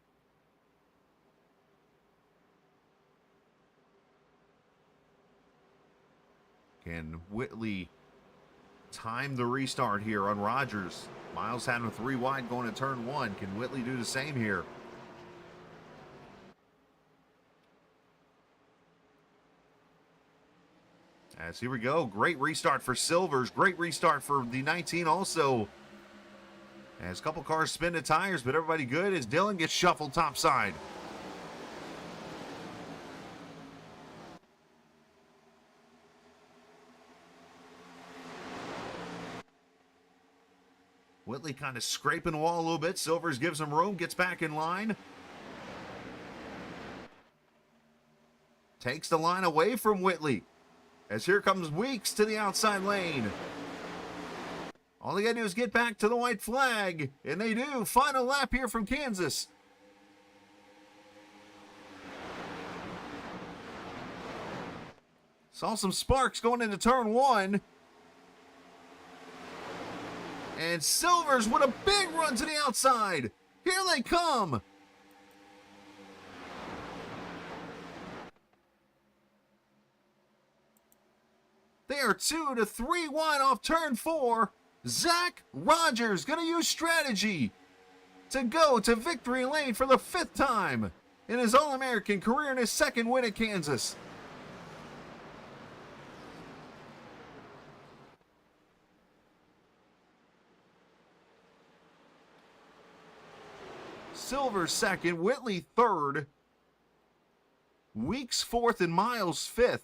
Can Whitley time the restart here on Rogers? Miles had him 3 wide going to turn 1. Can Whitley do the same here? As here we go. Great restart for Silvers. Great restart for the 19 also. As a couple cars spin the tires, but everybody good as Dylan gets shuffled topside. Whitley kind of scraping the wall a little bit. Silvers gives him room, gets back in line. Takes the line away from Whitley. As here comes Weeks to the outside lane. All they got to do is get back to the white flag. And they do. Final lap here from Kansas. Saw some sparks going into turn 1. And Silvers with a big run to the outside. Here they come. They are 2 to 3 wide off turn 4. Zach Rogers going to use strategy to go to victory lane for the 5th time in his All-American career and his 2nd win at Kansas. Silver 2nd, Whitley 3rd, Weeks 4th, and Miles 5th.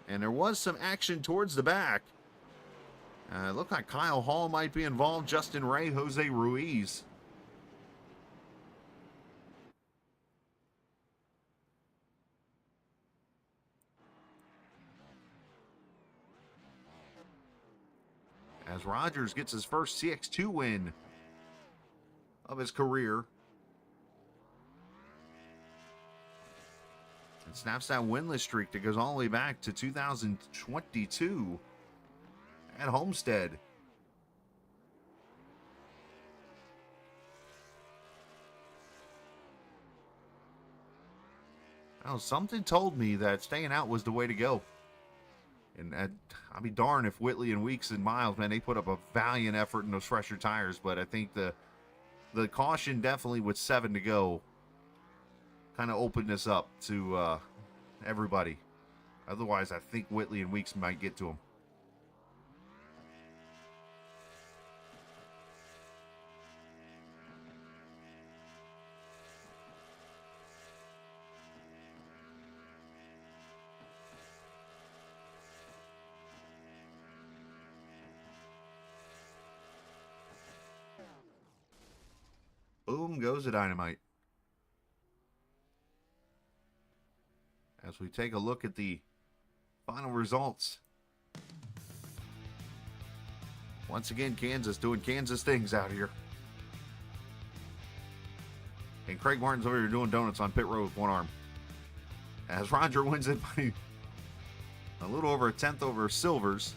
And there was some action towards the back. It looked like Kyle Hall might be involved, Justin Ray, Jose Ruiz. As Rogers gets his first CX2 win of his career. And snaps that winless streak that goes all the way back to 2022 at Homestead. Now, something told me that staying out was the way to go. And I'll be darned if Whitley and Weeks and Miles, man, they put up a valiant effort in those fresher tires. But I think the caution definitely with 7 to go kind of opened this up to everybody. Otherwise, I think Whitley and Weeks might get to him. Boom goes the dynamite. As we take a look at the final results. Once again, Kansas doing Kansas things out here. And Craig Martin's over here doing donuts on pit road with one arm. As Roger wins it by a little over a tenth over Silvers.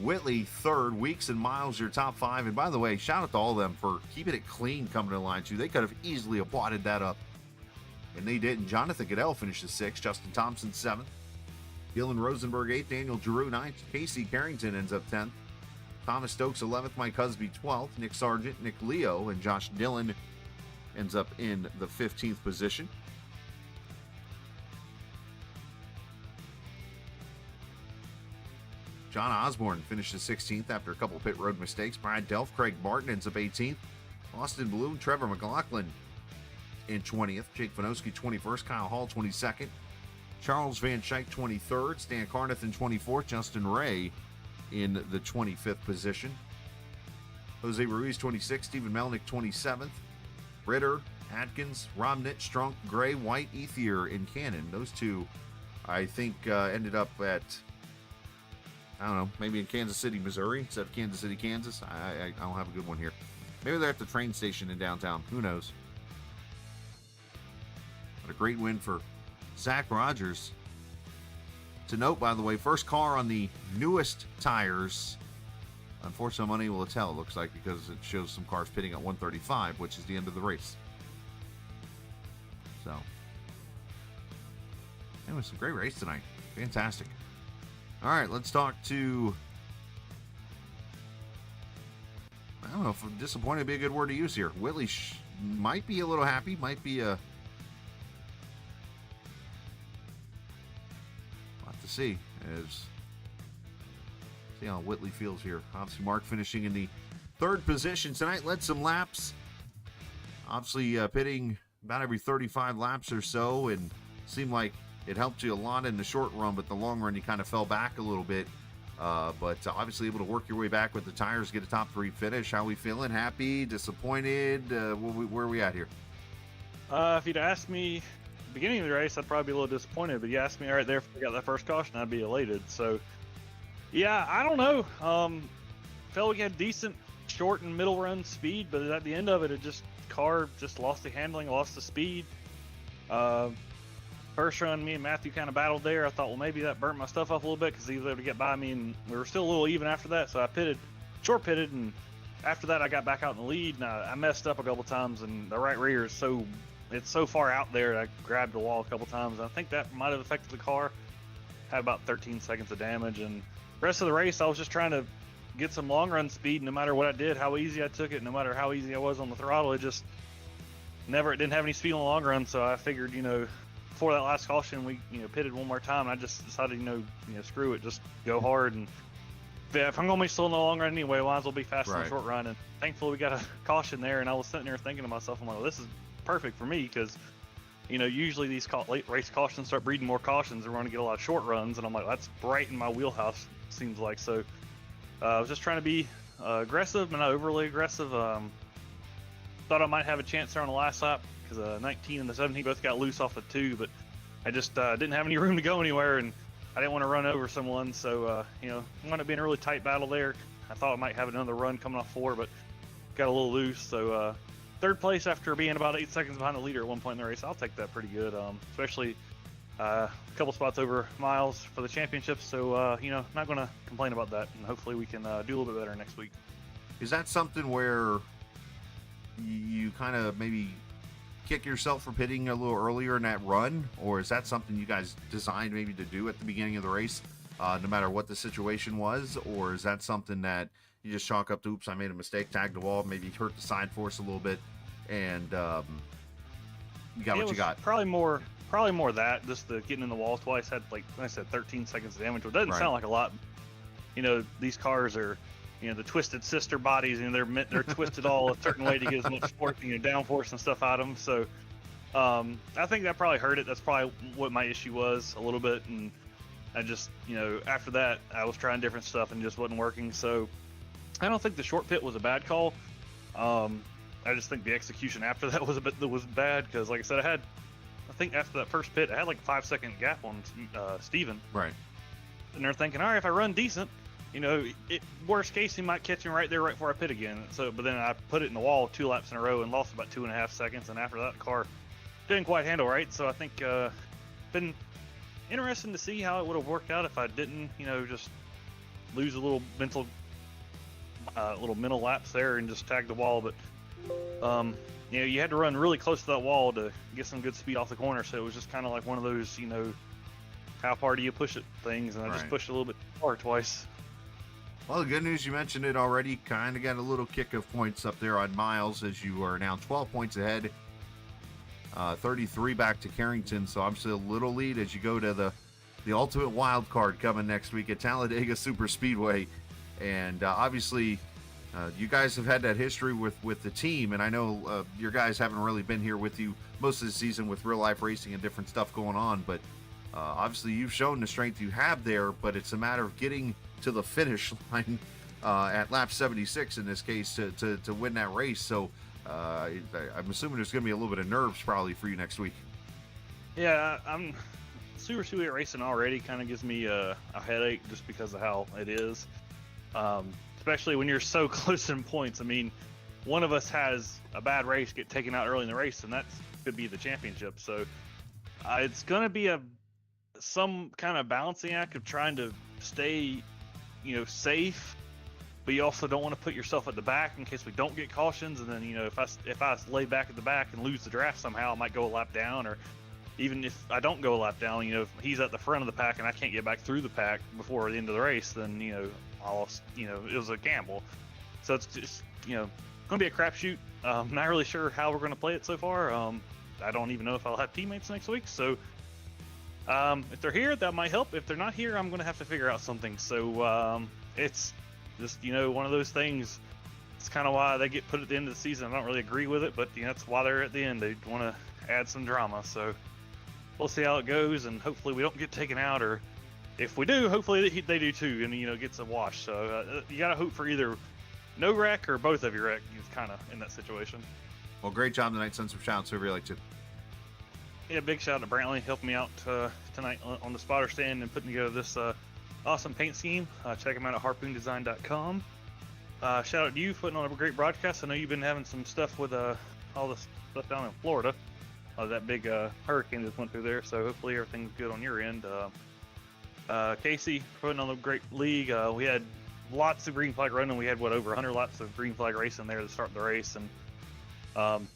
Whitley third, Weeks and Miles your top 5. And by the way, shout out to all of them for keeping it clean coming to the line too. They could have easily applauded that up, and they didn't. Jonathan Goodell finishes 6th, Justin Thompson 7th, Dylan Rosenberg 8th, Daniel Giroux 9th, Casey Carrington ends up 10th, Thomas Stokes 11th, Mike Husby 12th, Nick Sargent, Nick Leo, and Josh Dillon ends up in the 15th position. John Osborne finishes 16th after a couple pit road mistakes. Brad Delph, Craig Martin ends up 18th. Austin Bloom, Trevor McLaughlin in 20th. Jake Vanoski 21st. Kyle Hall 22nd. Charles Van Schaik 23rd. Stan Carneth in 24th. Justin Ray in the 25th position. Jose Ruiz 26th. Stephen Melnick 27th. Ritter, Atkins, Romnett, Strunk, Gray, White, Ethier, and Cannon. Those two, I think, ended up at, I don't know, maybe in Kansas City, Missouri, instead of Kansas City, Kansas. I don't have a good one here. Maybe they're at the train station in downtown. Who knows? But a great win for Zach Rogers. To note, by the way, first car on the newest tires. Unfortunately, I'm unable to tell, it looks like, because it shows some cars pitting at 135, which is the end of the race. So, it was a great race tonight. Fantastic. All right, let's talk to, I don't know if disappointed would be a good word to use here. Whitley might be a little happy, might be a, we'll have to see. See how Whitley feels here. Obviously, Mark finishing in the 3rd position tonight, led some laps. Obviously, pitting about every 35 laps or so, and seemed like it helped you a lot in the short run, but the long run you kind of fell back a little bit. But obviously able to work your way back with the tires, get a top 3 finish. How we feeling? Happy? Disappointed? Where are we at here? If you'd asked me at the beginning of the race, I'd probably be a little disappointed. But you asked me right there if I got that first caution, I'd be elated. So, yeah, I don't know. Felt like he had decent short and middle run speed, but at the end of it, car just lost the handling, lost the speed. First run, me and Matthew kind of battled there. I thought, well, maybe that burnt my stuff up a little bit because he was able to get by me, and we were still a little even after that. So I short pitted, and after that I got back out in the lead, and I messed up a couple times, and the right rear is so far out there. I grabbed the wall a couple times. I think that might have affected the car. Had about 13 seconds of damage, and the rest of the race I was just trying to get some long run speed. No matter what I did, how easy I took it, no matter how easy I was on the throttle, it didn't have any speed on the long run. So I figured, before that last caution, we pitted one more time. And I just decided, screw it, just go hard. And if I'm gonna be still in the long run anyway, might as well be fast in the short run. And thankfully, we got a caution there. And I was sitting there thinking to myself, I'm like, well, this is perfect for me because usually these late race cautions start breeding more cautions, and we're going to get a lot of short runs. And I'm like, that's right in my wheelhouse, seems like. So I was just trying to be aggressive, but not overly aggressive. Thought I might have a chance there on the last lap because 19 and the 17 both got loose off the 2, but I just didn't have any room to go anywhere, and I didn't want to run over someone. So, wound up being a really tight battle there. I thought I might have another run coming off 4, but got a little loose. So, third place after being about 8 seconds behind the leader at one point in the race. I'll take that pretty good, especially a couple spots over Miles for the championship. So, not going to complain about that, and hopefully we can do a little bit better next week. Is that something where you kind of maybe kick yourself for pitting a little earlier in that run, or is that something you guys designed maybe to do at the beginning of the race, no matter what the situation was, or is that something that you just chalk up to, oops, I made a mistake, tag the wall, maybe hurt the side force a little bit, and you got what you got? Probably more that, just the getting in the wall twice had, like I said, 13 seconds of damage, which doesn't sound like a lot. These cars are, the twisted sister bodies, they're twisted all a certain way to get as much force, downforce and stuff out of them. So I think that probably hurt it. That's probably what my issue was a little bit. And I just, after that, I was trying different stuff and just wasn't working. So I don't think the short pit was a bad call. I just think the execution after that was bad because, like I said, I think after that first pit, I had like a 5-second gap on Steven. Right. And they're thinking, all right, if I run decent, worst case, he might catch him right there right before I pit again. So, but then I put it in the wall 2 laps in a row and lost about 2.5 seconds. And after that, the car didn't quite handle right. So I think been interesting to see how it would have worked out if I didn't, just lose a little mental laps there and just tag the wall. But you had to run really close to that wall to get some good speed off the corner. So it was just kind of like one of those, how far do you push it things, and I just pushed a little bit far twice. Well, the good news, you mentioned it already, kind of got a little kick of points up there on Miles as you are now 12 points ahead, 33 back to Carrington, so obviously a little lead as you go to the ultimate wild card coming next week at Talladega Super Speedway. And obviously you guys have had that history with the team, and I know your guys haven't really been here with you most of the season with real life racing and different stuff going on, but obviously you've shown the strength you have there, but it's a matter of getting to the finish line at lap 76 in this case to win that race. So I'm assuming there's going to be a little bit of nerves probably for you next week. Yeah, I'm Super Speedway racing already kind of gives me a headache just because of how it is, especially when you're so close in points. I mean, one of us has a bad race, get taken out early in the race, and that could be the championship. So it's going to be some kind of balancing act of trying to stay safe, but you also don't want to put yourself at the back in case we don't get cautions. And then if I lay back at the back and lose the draft somehow, I might go a lap down, or even if I don't go a lap down, if he's at the front of the pack and I can't get back through the pack before the end of the race, then it was a gamble. So it's just going to be a crapshoot. Not really sure how we're going to play it so far. I don't even know if I'll have teammates next week, so if they're here, that might help. If they're not here, I'm going to have to figure out something. So it's just, one of those things. It's kind of why they get put at the end of the season. I don't really agree with it, but that's why they're at the end. They want to add some drama. So we'll see how it goes, and hopefully we don't get taken out, or if we do, hopefully they do too, and gets a wash. So you got to hope for either no wreck or both of you wreck. He's kind of in that situation. Well, great job tonight. Send some shouts whoever you like to. Yeah, big shout out to Brantley helping me out tonight on the spotter stand and putting together this awesome paint scheme. Check him out at harpoondesign.com. Shout out to you for putting on a great broadcast. I know you've been having some stuff with all this stuff down in Florida. That big hurricane that went through there, so hopefully everything's good on your end. Casey putting on a great league. We had lots of green flag running. We had over 100 laps of green flag racing there to start the race, and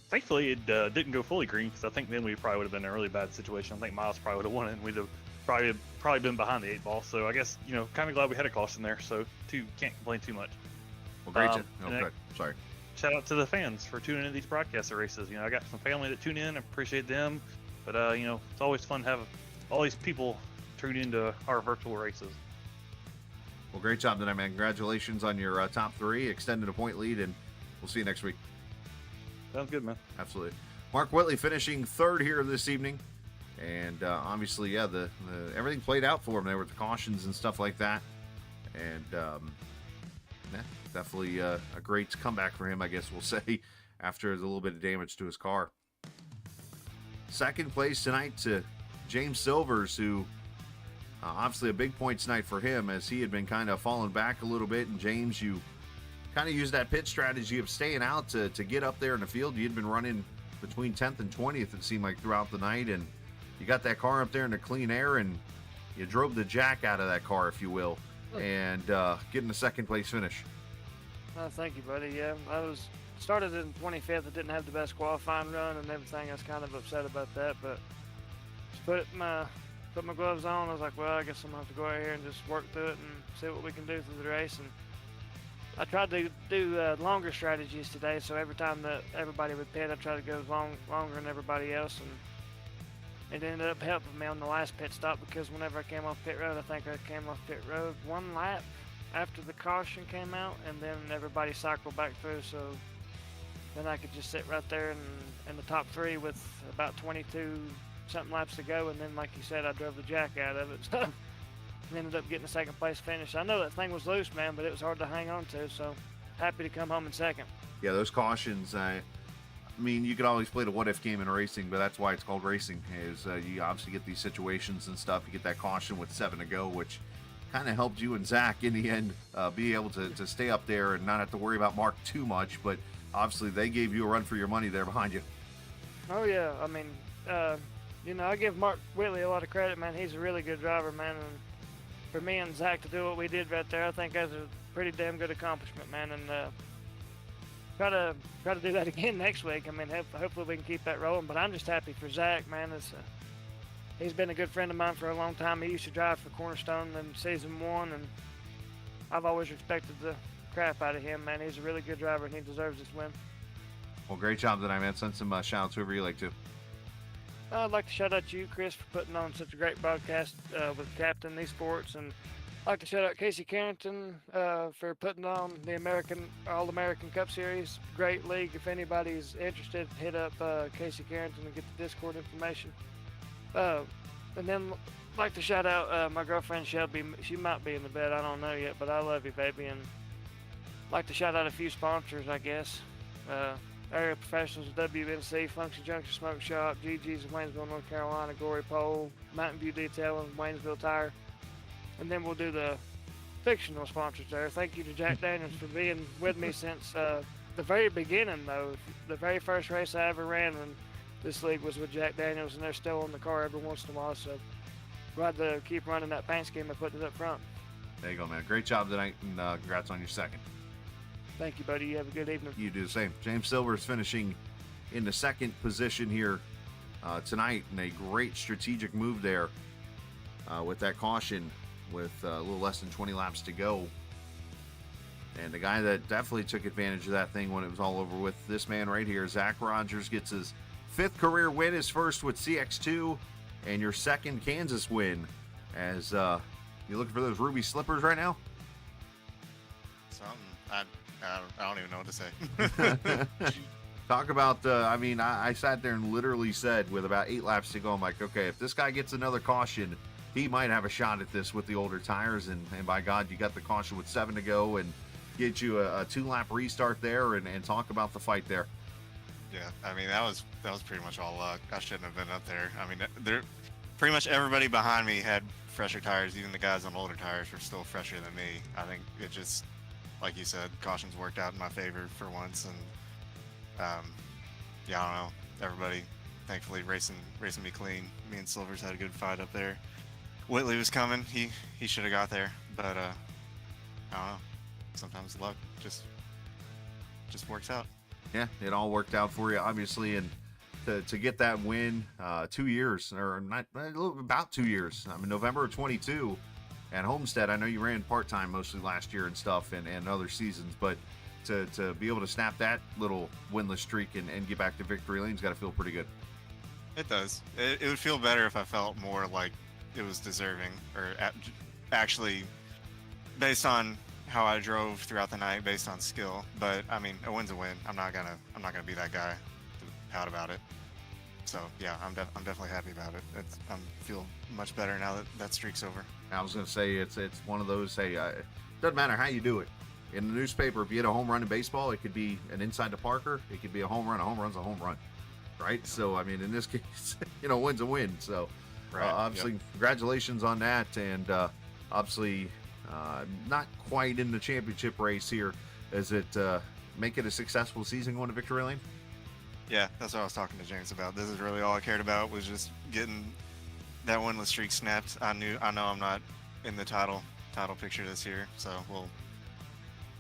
thankfully it didn't go fully green, because I think then we probably would have been in a really bad situation. I think Miles probably would have won it, and we'd have probably been behind the 8 ball. So I guess kind of glad we had a caution there, so can't complain too much. Well, great job. Okay, sorry. Shout out to the fans for tuning in these broadcaster races. I got some family that tune in. I appreciate them, but it's always fun to have all these people tune into our virtual races. Well, great job tonight, man. Congratulations on your top 3, extended a point lead, and we'll see you next week. Sounds good, man. Absolutely. Mark Whitley finishing third here this evening. And obviously, yeah, the everything played out for him there with the cautions and stuff like that. And yeah, definitely a great comeback for him, I guess we'll say, after the little bit of damage to his car. Second place tonight to James Silvers, who obviously a big points night for him, as he had been kind of falling back a little bit. And James, you kind of used that pit strategy of staying out to get up there in the field. You'd been running between 10th and 20th, it seemed like, throughout the night, and you got that car up there in the clean air, and you drove the jack out of that car, if you will, and getting a second place finish. Thank you, buddy. Yeah, I started in 25th. I didn't have the best qualifying run and everything. I was kind of upset about that, but just put my gloves on. I was like, well, I guess I'm gonna have to go out here and just work through it and see what we can do through the race. And I tried to do longer strategies today, so every time that everybody would pit, I tried to go longer than everybody else, and it ended up helping me on the last pit stop, because whenever I came off pit road, I think I came off pit road one lap after the caution came out, and then everybody cycled back through, so then I could just sit right there in the top three with about 22 something laps to go, and then, like you said, I drove the jack out of it, so I ended up getting a second place finish. I know that thing was loose, man, but it was hard to hang on to, so happy to come home in second. Yeah, those cautions, I mean, you could always play the what-if game in racing, but that's why it's called racing, is you obviously get these situations and stuff. You get that caution with 7 to go, which kind of helped you and Zach in the end be able to stay up there and not have to worry about Mark too much, but obviously they gave you a run for your money there behind you. Oh, yeah. I mean, you know, I give Mark Whitley a lot of credit, man. He's a really good driver, man, and for me and Zach to do what we did right there, I think that's a pretty damn good accomplishment, man, and try to do that again next week. I mean, hopefully we can keep that rolling. But I'm just happy for Zach, man. He's been a good friend of mine for a long time. He used to drive for Cornerstone in season 1, and I've always respected the crap out of him, man. He's a really good driver, and he deserves this win. Well, great job tonight, man. Send some shout-outs whoever you like to. I'd like to shout out to you, Chris, for putting on such a great broadcast with Captain eSports, and I'd like to shout out Casey Carrington for putting on the All-American Cup Series. Great league. If anybody's interested, hit up Casey Carrington and get the Discord information. And then I'd like to shout out my girlfriend Shelby. She might be in the bed, I don't know yet, but I love you, baby. And I'd like to shout out a few sponsors, I guess. Area Professionals, WNC, Function Junction Smoke Shop, GG's in Waynesville, North Carolina, Gory Pole, Mountain View Detailing, Waynesville Tire. And then we'll do the fictional sponsors there. Thank you to Jack Daniels for being with me since the very beginning, though. The very first race I ever ran when this league was with Jack Daniels, and they're still in the car every once in a while. So glad to keep running that paint scheme and putting it up front. There you go, man. Great job tonight, and congrats on your second. Thank you, buddy. You have a good evening. You do the same. James Silvers finishing in the second position here tonight, and a great strategic move there with that caution with a little less than 20 laps to go. And the guy that definitely took advantage of that thing when it was all over with, this man right here, Zach Rogers, gets his 5th career win, his first with CX2, and your second Kansas win. As you looking for those ruby slippers right now? Something. I don't even know what to say. Talk about, I mean, I sat there and literally said with about 8 laps to go, I'm like, okay, if this guy gets another caution, he might have a shot at this with the older tires. And by God, you got the caution with 7 to go and get you a 2-lap restart there and talk about the fight there. Yeah, I mean, that was pretty much all luck. I shouldn't have been up there. I mean, pretty much everybody behind me had fresher tires. Even the guys on older tires were still fresher than me. I think it just, like you said, cautions worked out in my favor for once, and yeah, I don't know. Everybody, thankfully, racing me clean. Me and Silvers had a good fight up there. Whitley was coming. He should have got there, but I don't know. Sometimes luck just works out. Yeah, it all worked out for you, obviously, and to get that win, 2 years, or not, about 2 years. I mean, November of 22. At Homestead, I know you ran part-time mostly last year and stuff and other seasons, but to be able to snap that little winless streak and get back to victory lane's got to feel pretty good. It does. It would feel better if I felt more like it was deserving, or actually based on how I drove throughout the night, based on skill. But I mean, a win's a win. I'm not gonna be that guy to pout about it. So yeah, I'm definitely happy about it. I feel much better now that that streak's over. I was going to say it's one of those. Hey, doesn't matter how you do it. In the newspaper, if you hit a home run in baseball, it could be an inside the Parker. It could be a home run. A home run's a home run, right? So I mean, in this case, win's a win. So obviously, congratulations on that, and obviously, not quite in the championship race here. Does it make it a successful season going to victory lane? Yeah, that's what I was talking to James about. This is really all I cared about, was just getting that winless streak snapped. I know I'm not in the title picture this year, so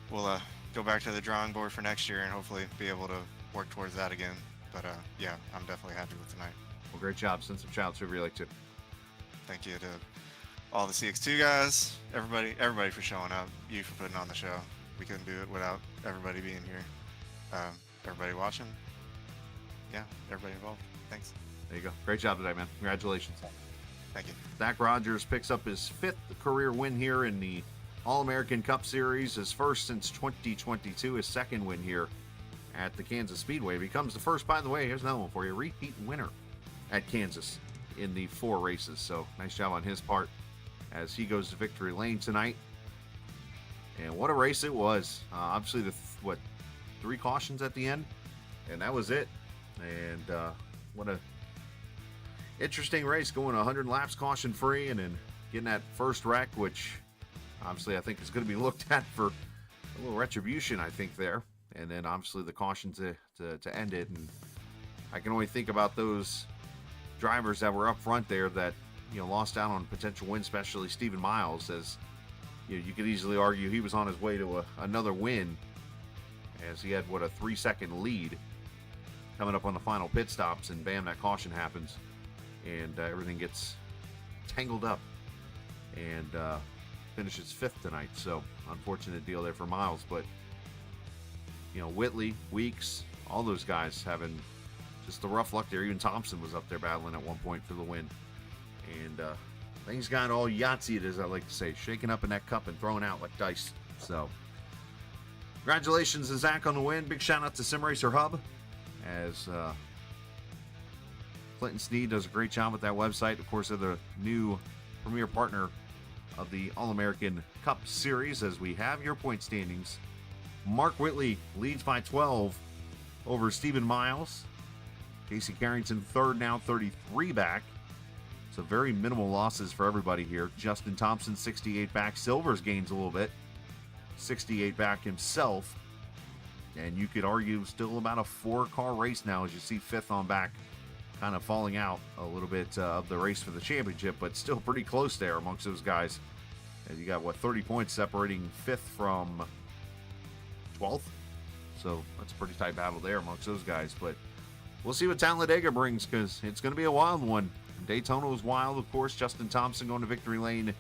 we'll go back to the drawing board for next year and hopefully be able to work towards that again. But yeah, I'm definitely happy with tonight. Well, great job. Send some shouts whoever you like to. Thank you to all the CX2 guys, everybody for showing up, you for putting on the show. We couldn't do it without everybody being here. Everybody watching. Yeah, everybody involved. Thanks. There you go. Great job today, man. Congratulations. Thank you. Zach Rogers picks up his 5th career win here in the All-American Cup Series, his first since 2022, his 2nd win here at the Kansas Speedway. Becomes the first, by the way, here's another one for you, repeat winner at Kansas in the 4 races. So nice job on his part as he goes to victory lane tonight. And what a race it was. Obviously, 3 cautions at the end, and that was it. And what a interesting race, going 100 laps caution free and then getting that first wreck, which obviously I think is going to be looked at for a little retribution, I think, there. And then obviously the caution to end it. And I can only think about those drivers that were up front there that lost out on potential win, especially Stephen Miles, as you could easily argue he was on his way to another win, as he had a 3-second lead coming up on the final pit stops, and bam, that caution happens, and everything gets tangled up, and finishes 5th tonight. So unfortunate deal there for Miles, but Whitley, Weeks, all those guys having just the rough luck there. Even Thompson was up there battling at one point for the win, and things got all Yahtzeed, as I like to say, shaken up in that cup and thrown out like dice. So congratulations to Zach on the win. Big shout out to Sim Racer Hub, as Clinton Sneed does a great job with that website. Of course, they're the new premier partner of the All-American Cup Series, as we have your point standings. Mark Whitley leads by 12 over Stephen Miles. Casey Carrington 3rd now, 33 back. So very minimal losses for everybody here. Justin Thompson 68 back. Silvers gains a little bit, 68 back himself. And you could argue still about a 4-car race now, as you see 5th on back kind of falling out a little bit of the race for the championship, but still pretty close there amongst those guys. And you got 30 points separating 5th from 12th. So that's a pretty tight battle there amongst those guys. But we'll see what Talladega brings, because it's going to be a wild one. Daytona was wild, of course. Justin Thompson going to victory lane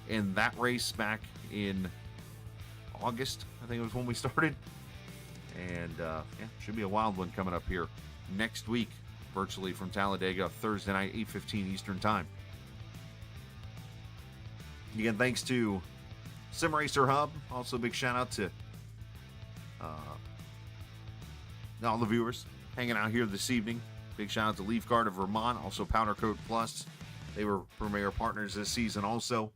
in that race back in August, I think it was when we started. And yeah, should be a wild one coming up here next week, virtually from Talladega, Thursday night, 8:15 Eastern Time. Again, thanks to Sim Racer Hub. Also, a big shout out to all the viewers hanging out here this evening. Big shout out to Leaf Guard of Vermont, also Powder Coat Plus. They were premier partners this season also.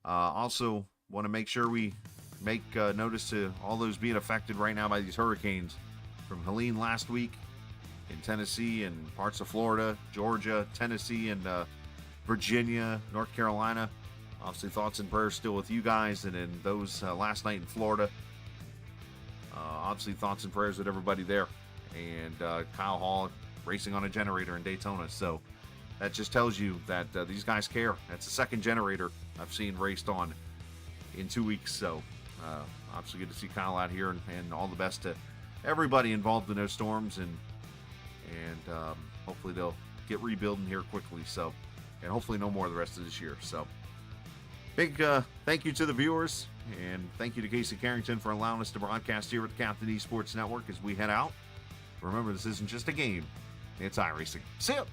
Also, want to make sure we make notice to all those being affected right now by these hurricanes. From Helene last week in Tennessee and parts of Florida, Georgia, Tennessee, and Virginia, North Carolina. Obviously, thoughts and prayers still with you guys. And then those last night in Florida, obviously thoughts and prayers with everybody there. And Kyle Hall racing on a generator in Daytona. So that just tells you that these guys care. That's the 2nd generator I've seen raced on in 2 weeks. So obviously good to see Kyle out here, and all the best to everybody involved in those storms, and hopefully they'll get rebuilding here quickly. So, and hopefully no more the rest of this year. So big thank you to the viewers, and thank you to Casey Carrington for allowing us to broadcast here at the Captain eSports Network as we head out. Remember, this isn't just a game, it's iRacing. See ya!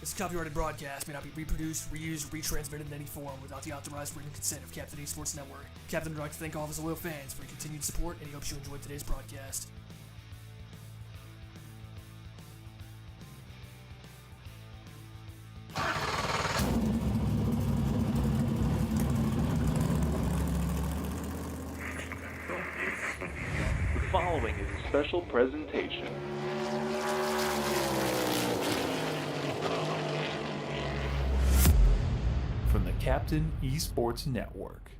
This copyrighted broadcast may not be reproduced, reused, or retransmitted in any form without the authorized written consent of Captain eSports Network. Captain would like to thank all of his loyal fans for your continued support, and he hopes you enjoyed today's broadcast. The following is a special presentation. From the Captain eSports Network.